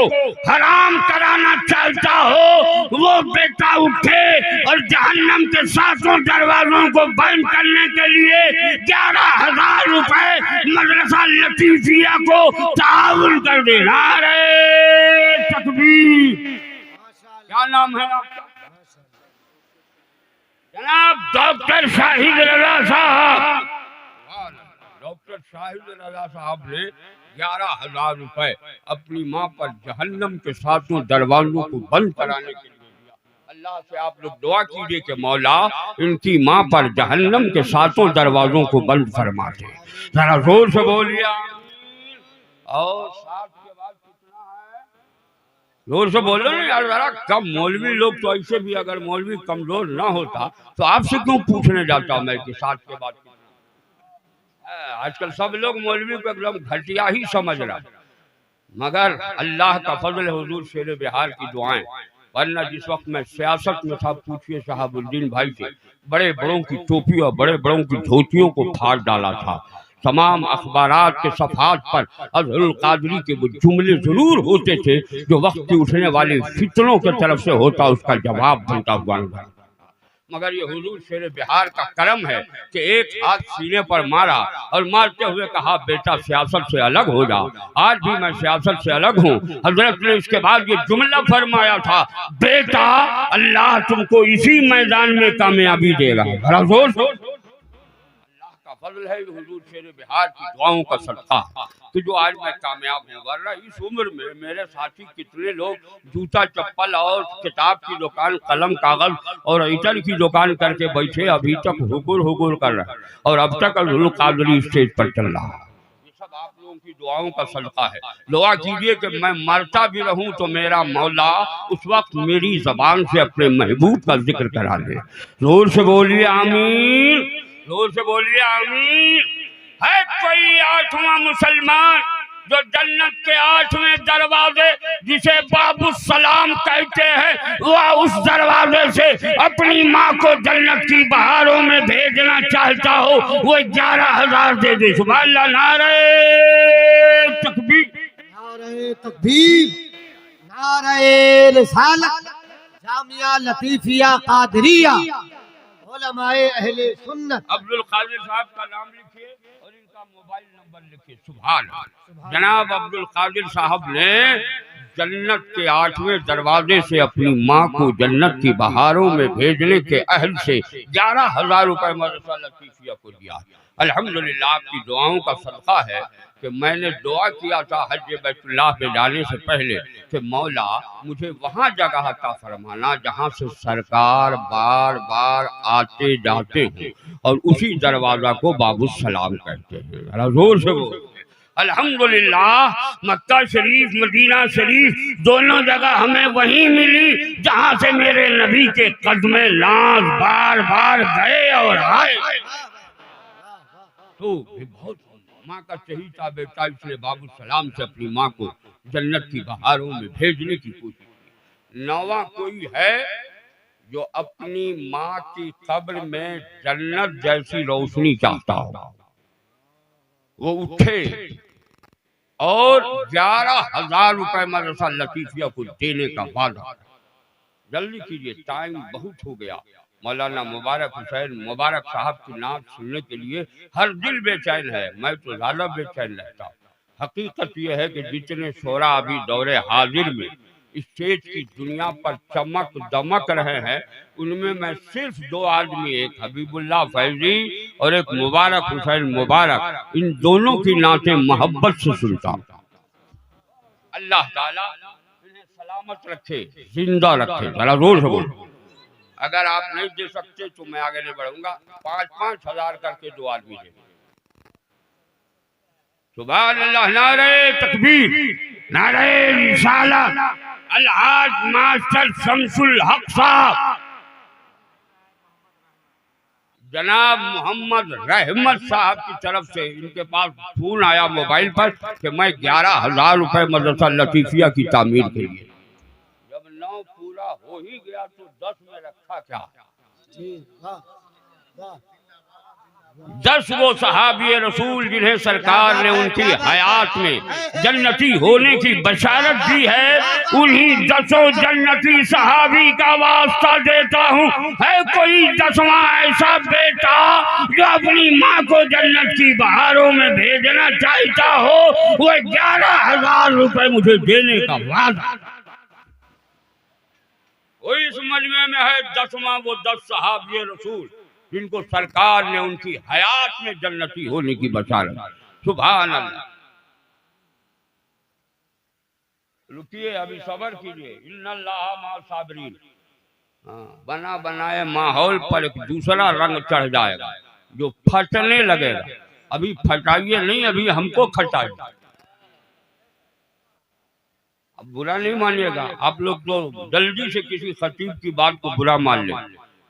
हराम कराना चाहता हो, वो बेटा उठे और जहन्नम के 7 दरवाजों को बंद करने के लिए 11,000 रुपए मदरसा लतीफिया को ताउन कर देना। रे तकबीर। क्या नाम है आपका? जनाब डॉक्टर शाहिद रजा साहब। डॉक्टर शाहिद रजा साहब ने 11,000 रुपए अपनी माँ पर जहन्नम के 7 दरवाजों को बंद कराने के लिए दिया। अल्लाह से आप लोग दुआ कीजिए कि मौला इनकी माँ पर जहन्नम के 7 दरवाजों को बंद फरमा दे। जरा जोर से बोलिए। और 7 के बाद कितना है? जोर से बोलो ना यार जरा। कम मौलवी लोग तो ऐसे भी, अगर मौलवी कमजोर ना होता तो आपसे क्यों पूछने जाता मैं कि 7 के बाद कितना? आजकल सब लोग मौलवी को एकदम घटिया ही समझ रहा, मगर अल्लाह का फजल है, हुजूर शेर बिहार की दुआएं। वरना जिस वक्त मैं सियासत में था, पूछिए शहाबुद्दीन भाई से, बड़े बड़ों की टोपी और बड़े बड़ों की धोतियों को फाड़ डाला था। तमाम अखबारात के सफात पर अज़हरुल कादरी के वो जुमले जरूर होते थे जो वक्त की उठने वाली फितनों की तरफ से होता, उसका जवाब बनता हुआ नजर। मगर ये हुजूर शेर बिहार का करम है कि एक हाथ सीने पर मारा और मारते हुए कहा, बेटा सियासत से अलग हो जा। आज भी मैं सियासत से अलग हूँ। हजरत ने इसके बाद ये जुमला फरमाया था, बेटा अल्लाह तुमको इसी मैदान में कामयाबी देगा। बड़ा जोर से अल्लाह का फजल है, हुजूर शेर बिहार की दुआओं का सदका कि जो आज मैं कामयाब हूँ। वरना इस उम्र में मेरे साथी कितने लोग जूता चप्पल और किताब की दुकान, कलम कागज और इतर की दुकान करके बैठे, अभी तक हुकुर कर रहे हैं और अब तक अज़हरुल कादरी स्टेज पर चल रहा है। ये सब आप लोगों की दुआओं का सदका है। दुआ कीजिए कि मैं मरता भी रहूं तो मेरा मौला उस वक्त मेरी जबान से अपने महबूब का जिक्र करा दे। जोर से बोलिए आमीन, जोर से बोलिए आमीन। है कोई 8वां मुसलमान जो जन्नत के 8वें दरवाजे जिसे बाबू सलाम कहते हैं, वह उस दरवाजे से अपनी माँ को जन्नत की बहारों में भेजना चाहता हो, वो 11,000 दे दे। सुभान अल्लाह। नारे तकबीर, नारे तकबीर, नारे रिसालत, जामिया लतीफिया कादरिया, उलमाए अहले सुन्नत। अब्दुल कादिर साहब का नाम लिखिए और इनका मोबाइल नंबर लिखिए। सुभान जनाब अब्दुल कादिर साहब ने जन्नत के 8वें दरवाजे से अपनी माँ को जन्नत की बहारों में भेजने के अहद से 11,000 रुपए मदरसा लतीफिया को दिया। अल्हम्दुलिल्लाह आपकी दुआओं का सदका है कि मैंने दुआ किया था हज बैतुल्लाह में जाने से पहले कि मौला मुझे वहाँ जगह अता फरमाना जहाँ से सरकार बार बार आते जाते हैं और उसी दरवाज़ा को बाबू सलाम कहते हैं। जोर से बोल। अल्हम्दुलिल्लाह मक्का शरीफ मदीना शरीफ दोनों जगह हमें वहीं मिली जहाँ से मेरे नबी के कदमे लाज बार बार गए और आए। तो बहुत माँ का चहीता बेटा, इसलिए बाबू सलाम से अपनी माँ को जन्नत की बहारों में भेजने की कोशिश की। 9वां कोई है जो अपनी माँ की कब्र में जन्नत जैसी रोशनी चाहता हो, वो उठे और 11,000 रुपए मदरसा लतीफिया को देने का वादा। जल्दी कीजिए, टाइम बहुत हो गया। मौलाना मुबारक हुसैन मुबारक साहब की नाम सुनने के लिए हर दिल बेचैन है, मैं तो ज़्यादा बेचैन रहता हूँ। हकीकत यह है कि जितने शोरा अभी दौरे हाजिर में स्टेज की दुनिया पर चमक दमक रहे हैं, उनमें मैं सिर्फ 2 आदमी, एक हबीबुल्लाह फैजी और एक मुबारक हुसैन मुबारक, इन दोनों की नातें मोहब्बत से सुनता हूँ। अल्लाह ताला इन्हें सलामत रखे, जिंदा रखे। जरा जोर से बोलो। अगर आप नहीं दे सकते तो मैं आगे नहीं बढ़ूंगा। 5-5 हजार करके 2 आदमी दे। सुभान अल्लाह। नारे तकबीर, नारे रिसालत। अलहाज मास्टर शमसुल हक साहब जनाब मोहम्मद रहमत साहब की तरफ से इनके पास फोन आया मोबाइल पर कि मैं 11,000 रुपए मदरसा लतीफिया की तामीर के लिए। जब 9 पूरा हो ही गया तो 10 में रखा क्या? 10 वो सहाबी रसूल जिन्हें सरकार ने उनकी हयात में जन्नती होने की बशारत दी है, उन्हीं 10 जन्नती सहाबी का वास्ता देता हूँ। है कोई 10वां ऐसा बेटा जो अपनी माँ को जन्नत की बहारों में भेजना चाहता हो, वो 11,000 रुपए मुझे देने का वादा। वो इस मजमे में है 10वां वो 10 सहाबी रसूल जिनको सरकार ने उनकी हयात में जन्नती होने की बशारत। सुभान अल्लाह। रुकिए, अभी सब्र कीजिए। इन्नल्लाह माअस साबिरीन। बना बनाए माहौल पर एक दूसरा रंग चढ़ जाएगा जो फटने लगेगा। अभी फटाइए नहीं, अभी हमको खटाइए। अब बुरा नहीं मानिएगा आप लोग, तो जल्दी से किसी खतीब की बात को बुरा मान ले,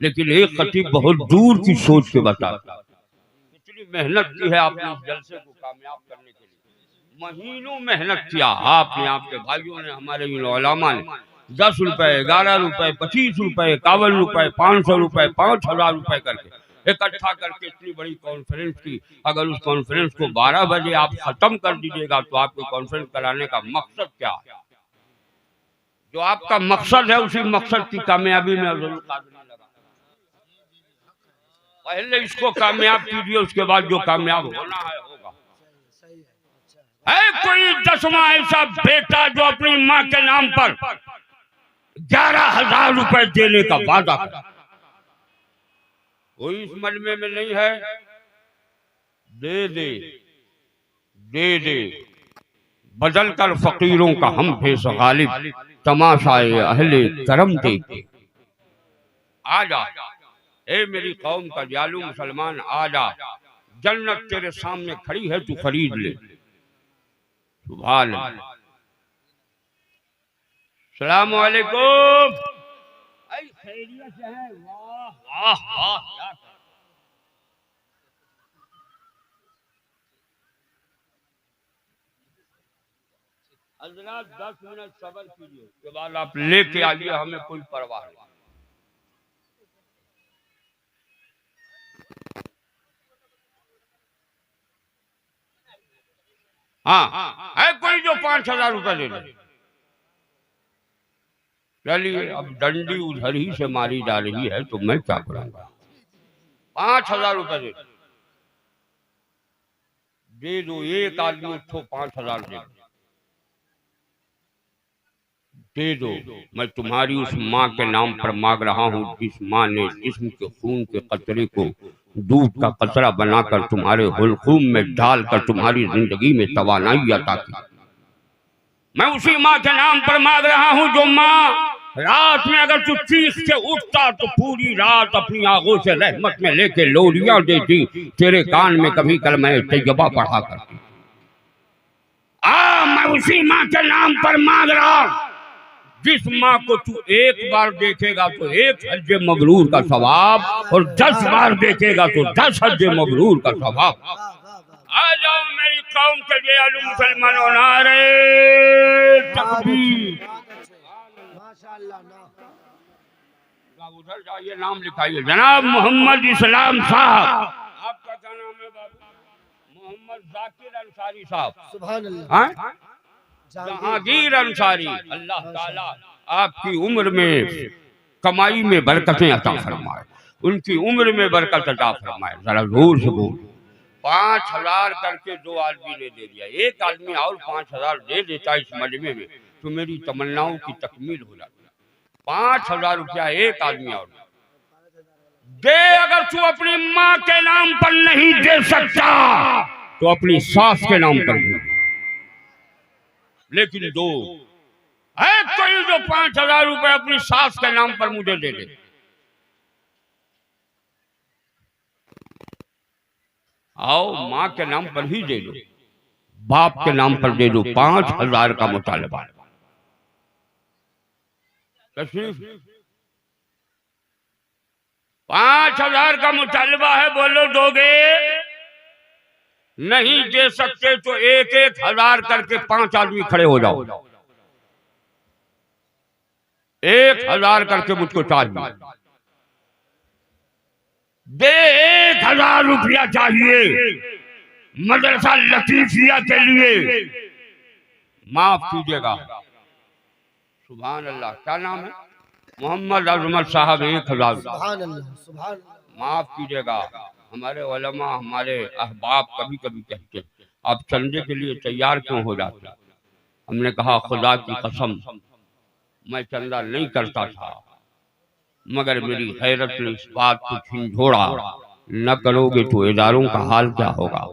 लेकिन एक खतीब बहुत दूर की सोच के बताता। कितनी मेहनत की है आपने इस जलसे को कामयाब करने के लिए। महीनों मेहनत किया आपने, आपके भाइयों ने, हमारे इन उलमा ने। 10 रुपए, 11 रुपए, 25 रुपए, 51 रुपए, 500 रुपए, 5,000 रुपए करके इकट्ठा करके इतनी बड़ी कॉन्फ्रेंस की। अगर उस कॉन्फ्रेंस को 12 बजे आप खत्म कर दीजिएगा तो आपको कॉन्फ्रेंस कराने का मकसद क्या है? जो आपका मकसद है उसी मकसद की कामयाबी में जरूर कादरी लगा। पहले इसको कामयाब कीजिए, उसके बाद जो कामयाब होना है होगा। है कोई 10वां ऐसा बेटा जो अपनी माँ के नाम पर 11,000 रुपए देने का वादा करे? कोई इस मजमे में नहीं है? दे दे, दे दे। बदल कर फकीरों का हम भेष गालिब, तमाशाए अहले करम देखे। आजा ए मेरी कौम का दयालु मुसलमान, आजा, जन्नत तेरे सामने खड़ी है, तू खरीद ले। सुभान अल्लाह। सलाम अलैकुम। खैरियत से है? वाह वाह वाह। हज़रात 10 मिनट सब्र कीजिए, उसके बाद आप लेके आइए, हमें कोई परवाह नहीं। हाँ, है कोई जो 5,000 रुपए दे दे? चलिए, अब डंडी उधर ही से मारी जा रही है तो मैं क्या करूंगा। 5,000 रुपए दे दो। एक आदमी उठो, 5,000 दे दो। मैं तुम्हारी उस माँ के नाम पर मांग रहा हूँ जिस माँ ने जिस्म के खून के कतरे को दूध का कतरा बनाकर तुम्हारे हुलकूम में डालकर तुम्हारी जिंदगी में तवानाई अता की। मैं उसी माँ के नाम पर मांग रहा हूँ जो माँ रात में अगर तू चीख से उठता तो पूरी रात अपनी आंखों से रहमत में लेके लोरियां देती, तेरे कान में कभी कल मैं तैयबा पढ़ा करती। मैं उसी माँ के नाम पर मांग रहा हूँ जिस माँ को तू एक बार देखेगा तो 1 हज मबरूर का सवाब, और 10 बार देखेगा तो 10 हज मबरूर का सवाब। आ जाओ मेरी कौम के लिए आलू मुसलमानों, नारे तकबीर। उधर जाइए, नाम लिखाइए। जनाब मोहम्मद इस्लाम साहब। आपका क्या नाम है बाबू? मोहम्मद जाकिर अंसारी साहब। सुभान अल्लाह। जहांगीर अंसारी। अल्लाह ताला आपकी उम्र में कमाई में बरकतें अता फरमाए, उनकी उम्र में बरकत अता फरमाए। जरा जोर से बोल। 5,000 करके 2 आदमी ने दे दिया। एक आदमी और 5,000 दे देता इस मजमे में तो मेरी तमन्नाओं की तकमील हो जाती। 5,000 रुपया एक आदमी और दे। अगर तू अपनी माँ के नाम पर नहीं दे सकता तो अपनी सास के नाम पर दे, लेकिन दो। है कोई जो 5,000 रुपए अपनी सास के नाम पर मुझे दे दे? आओ, माँ के नाम पर ही दे दो, बाप के नाम पर दे दो। 5,000 का मुतालबा। तशरीफ 5,000 का मुतालबा है, बोलो दोगे? नहीं दे सकते तो 1,000 करके 5 आदमी खड़े हो जाओ, 1,000 करके मुझको चाहिए। दे 1,000 रुपया चाहिए मदरसा लतीफिया के लिए। माफ कीजिएगा, सुभान अल्लाह, क्या नाम है? मोहम्मद अजमत साहब, 1,000। सुभान अल्लाह, सुभान अल्लाह। माफ कीजिएगा, हमारे उलमा, हमारे अहबाब कभी कभी कहते आप चंदे के लिए तैयार क्यों हो जाते? हमने कहा खुदा की कसम मैं चंदा नहीं करता था, मगर मेरी हैरत ने इस बात को झिझोड़ा, न करोगे तो इदारों का हाल क्या होगा,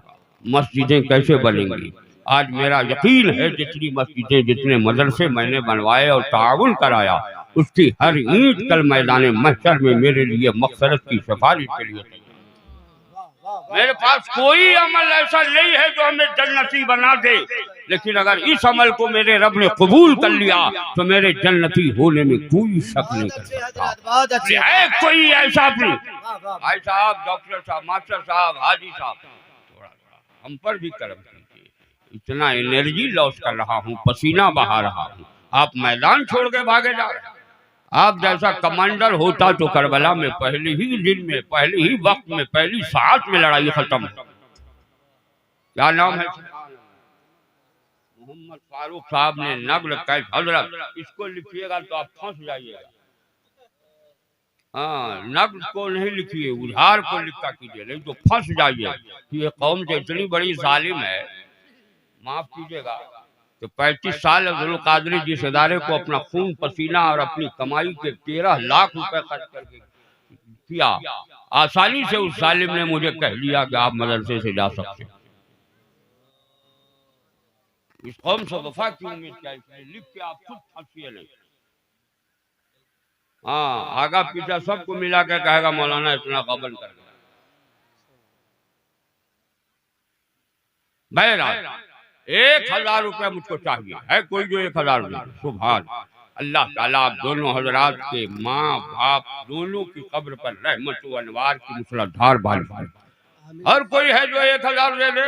मस्जिदें कैसे बनेंगी। आज मेरा यकीन है जितनी मस्जिदें, जितने मदरसे मैंने बनवाए और ताउन कराया, उसकी हर ईंट कल मैदान महशर में मेरे लिए मग़फ़िरत की सिफारिश के लिए। मेरे पास कोई अमल ऐसा नहीं है जो हमें जन्नती बना दे, लेकिन अगर इस अमल को मेरे रब ने कबूल कर लिया तो मेरे जन्नती होने में कोई शक नहीं कर सकता। है कोई ऐसा भी? भाई साहब, डॉक्टर साहब, मास्टर साहब, हाजी साहब, थोड़ा थोड़ा हम पर भी करम कीजिए। इतना एनर्जी लॉस कर रहा हूँ, पसीना बहा रहा हूँ, आप मैदान छोड़ के भागे जा रहे हैं। आप जैसा कमांडर होता तो करबला में पहले ही दिन में, पहले ही वक्त में, पहली साथ में लड़ाई खत्म। क्या नाम है? मोहम्मद फारूक साहब ने नग्ल कैफ हजरत, इसको लिखिएगा तो आप फंस जाइएगा। हाँ, नग्ल को नहीं लिखिए, उधार को लिखा कीजिए, नहीं तो फंस जाइए। ये कौम जो इतनी बड़ी जालिम है, माफ कीजिएगा, तो 35 साल अब्दुल कादरी जिस इदारे को अपना खून पसीना और अपनी कमाई के 13 लाख रुपए खर्च करके किया, आसानी से उस जालिम ने मुझे कह दिया कि आप मदरसे से जा सकते हैं। इस कौम से वफा की उम्मीद क्या, लिख के आप खुद फंसिए नहीं। हाँ, आगा पीछा सबको मिला के कहेगा मौलाना इतना गबन कर गया। बहरहाल 1,000 रुपया मुझको चाहिए। है कोई जो 1,000 रुपया? सुभान अल्लाह ताला आप दोनों हजरात के माँ बाप दोनों की कब्र पर रहमत व अनवार की मूसलाधार बारिश। हर कोई है जो 1,000 दे दे।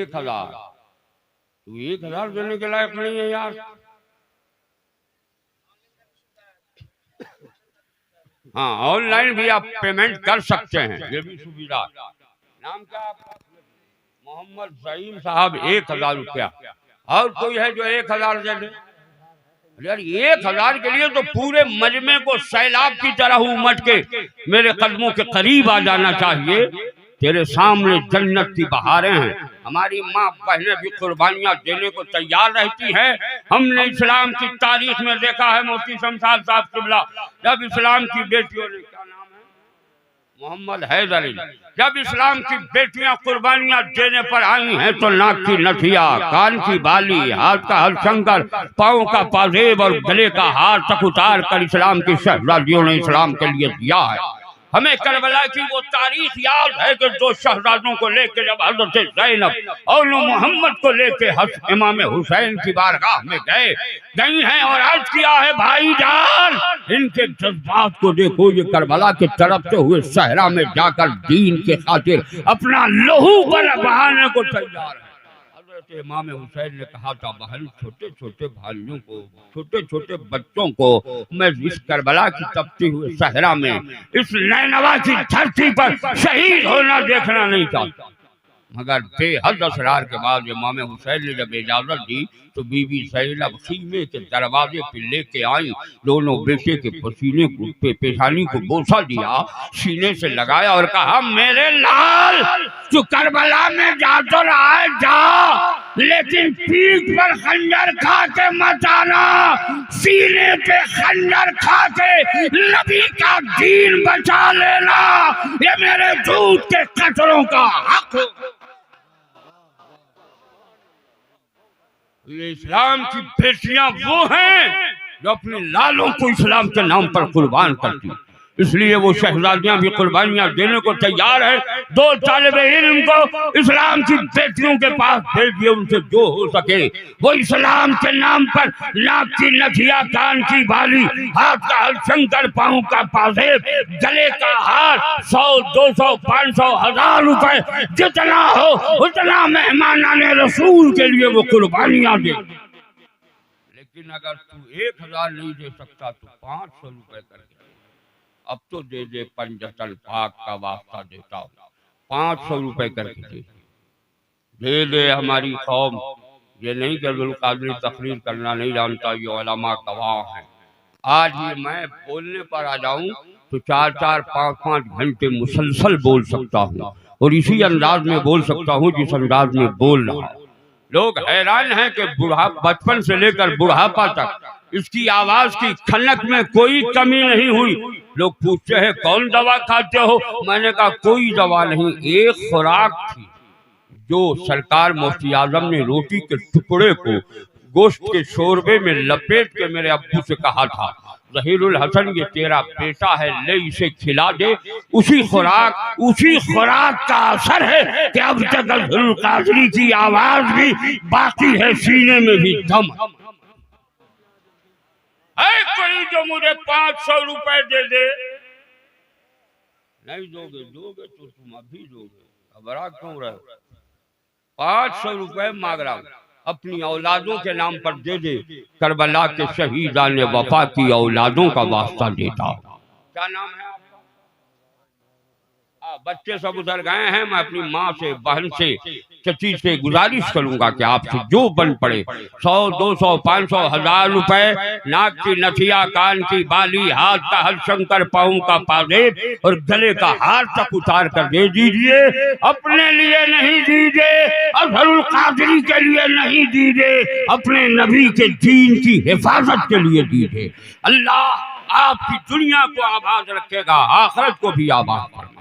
1,000 तो 1,000 देने के लायक नहीं है यार। हाँ, ऑनलाइन भी आप पेमेंट कर सकते हैं, ये भी सुविधा। नाम क्या आपका? मोहम्मद ज़हीम साहब, 1,000 रुपया। और कोई है जो 1,000 दे दे? यार 1,000 के लिए तो पूरे मजमे को सैलाब की तरह उमड़ के मेरे कदमों के करीब आ जाना चाहिए। तेरे सामने जन्नत की बहारें हैं। हमारी माँ बहनें भी कुर्बानियां देने को तैयार रहती हैं। हमने इस्लाम की तारीख में देखा है, मुफ्ती शमशाद साहब किबला, जब इस्लाम की बेटियों ने, क्या नाम है, मोहम्मद हैदर, जब इस्लाम की बेटियां कुर्बानियां देने पर आई हैं तो नाक की नथिया, कान की बाली, हाथ का हलशंकर, पाँव का पाजेब और गले का हार तक उतार कर इस्लाम की शहजादियों ने इस्लाम के लिए दिया है। हमें करबला की वो तारीख याद है कि 2 शहजादों को लेकर जब हजरत ज़ैनब और मोहम्मद को लेकर इमाम हुसैन की बारगाह में गई हैं और अर्ज किया है, भाईजान इनके जज्बात को देखो, ये करबला के तड़पते हुए सहरा में जाकर दीन के खातिर अपना लहू बहाने को तैयार है। हजरत इमाम हुसैन ने कहा था, बहन छोटे छोटे भाइयों को, छोटे छोटे बच्चों को मैं इस करबला की तपती हुए सहरा में, इस नैनवा की धरती पर शहीद होना देखना नहीं चाहता। मगर बेहद असरार के बाद इमाम हुसैन ने जब इजाजत दी तो बीबी ज़ैनब खीमे के दरवाजे पे लेके आई, दोनों बेटे के पसीने को पेशानी को बोसा दिया, सीने से लगाया और कहा, मेरे लाल तू करबला में जा तो रहा है जा, लेकिन पीठ पर खंजर खा के मत आना, सीने पे खंजर खा के नबी का दीन बचा लेना, ये मेरे दूध के कतरों का हक। ये इस्लाम की बेटियां वो हैं जो अपने लालों को इस्लाम के नाम पर कुर्बान करती। इसलिए वो शहजादियां भी कुर्बानियां देने को तैयार है। 2 तालिब इल्म को इस्लाम की बेटियों के पास भेज दिए, उनसे जो हो सके वो इस्लाम के नाम पर नाक की नथिया, कान की बाली, हाथ का हलशंकर, पाँव का पाजेब, गले का हार, 100, 200, 500, 1000 रुपए जितना हो उतना मेहमानाने रसूल के लिए वो कुर्बानियां दे। लेकिन अगर तू 1000 नहीं दे सकता तो 500 रुपए करके अब तो दे दे, पंजतन पाक का वास्ता देता हूँ, 500 रुपए करके दे दे। हमारी कौम ये नहीं कि अब्दुल कादिर तकरीर करना नहीं जानता, ये उलमा गवाह हैं। आज ये मैं बोलने पर आ जाऊं तो 4-4, 5-5 घंटे मुसलसल बोल सकता हूँ और इसी अंदाज में बोल सकता हूँ जिस अंदाज में बोल रहा हूँ। लोग हैरान हैं कि बचपन से लेकर बुढ़ापा तक इसकी आवाज की खनक में कोई कमी नहीं हुई। लोग पूछते हैं कौन दवा खाते हो, मैंने कहा कोई दवा नहीं, एक खुराक थी जो सरकार मुफ्ती आजम ने रोटी के टुकड़े को गोश्त के शोरबे में लपेट के मेरे अब्बू से कहा था, जहीरुल हसन ये तेरा बेटा है, ले इसे खिला दे। उसी खुराक का असर है कि अब तक अब्दुल कादरी की आवाज भी बाकी है, सीने में भी दम है। कोई जो मुझे 500 रुपए दे दे, नहीं दोगे तो तुम अभी दोगे, घबरा क्यों रहे? 500 रुपए मांग रहा हूं, अपनी औलादों के नाम पर दे दे, करबला के शहीदान वफा की औलादों का वास्ता देता। क्या नाम है आपका? बच्चे सब उधर गए हैं। मैं अपनी माँ से, बहन से, चची से गुजारिश करूंगा कि आपसे जो बन पड़े 100, 200, 500, 1000 रुपए, नाक की नथिया, कान की बाली, हाथ का हलशंकर, पाँव का पाजेब और गले का हार तक उतार कर दे दीजिए। अपने लिए नहीं दीजिए, अज़हरुल कादरी के लिए नहीं दीजिए, अपने नबी के दीन की हिफाजत के लिए दीजिए। अल्लाह आपकी दुनिया को आबाद रखेगा, आखिरत को भी आबाद करेगा।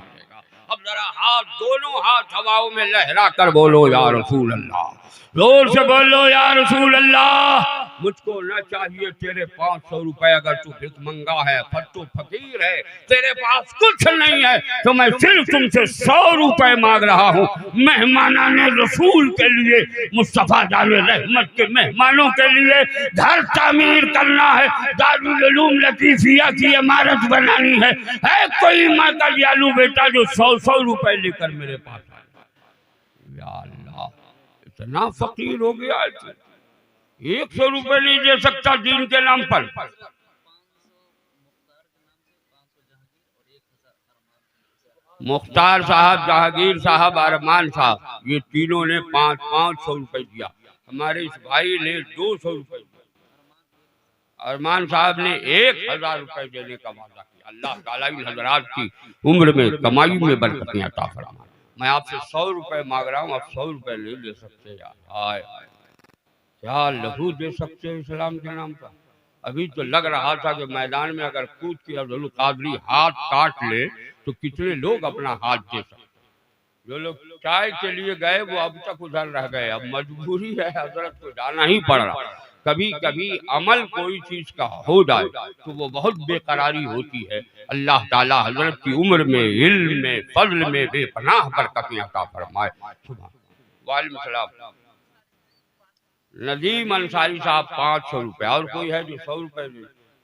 अब जरा हाथ, दोनों हाथ हवाओं में लहरा कर बोलो या रसूल अल्लाह, जोर से बोलो या रसूल अल्लाह। मुझको न चाहिए तेरे 500 रुपए, अगर तू भिखमंगा है, फट्टू फकीर है, तेरे पास कुछ नहीं है तो मैं सिर्फ तुमसे 100 रुपए मांग रहा हूँ, मेहमानाने रसूल के लिए, मुस्तफा जाने रहमत के मेहमानों के लिए घर तामीर करना है, दारुल उलूम लतीफिया की इमारत बनानी है कोई माता दयालु बेटा जो 100 रुपए लेकर मेरे पास आए। या अल्लाह, इतना फकीर हो गया, 100 रुपए नहीं दे सकता दीन के नाम पर। मुख्तार साहब, जहांगीर साहब, अरमान साहब, ये तीनों ने 500 रुपए दिया। हमारे इस भाई ने 200 रुपए दिया। अरमान साहब ने 1000 रुपए देने का वादा किया। अल्लाह ताला इन हजरात की उम्र में, कमाई में बरकतें अता फरमाए। मैं आपसे 100 रुपए मांग रहा हूँ, आप 100 रुपए नहीं दे सकते यार। हाय क्या लहू दे सकते हैं इस्लाम के नाम पर। अभी तो लग रहा था कि मैदान में अगर कूद के अब्दुल कादरी हाथ काट ले तो कितने लोग अपना हाथ दे सकते। जो लोग चाय के लिए गए वो अब तक उधर रह गए, अब मजबूरी है, हजरत को जाना ही पड़ रहा। कभी कभी अमल कोई चीज का हो जाए तो वो बहुत बेकरारी होती है। अल्लाह ताला हजरत की उम्र में, इल्म में, फजल में बेपनाह बरकतें अता फरमाए। वालेकुम सलाम। नदीम अंसारी साहब 500 रुपए, और कोई है जो 100 रुपए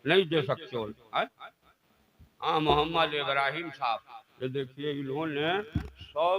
नहीं दे सकते हो? हाँ, मोहम्मद इब्राहिम साहब, ये देखिए इन्होंने 100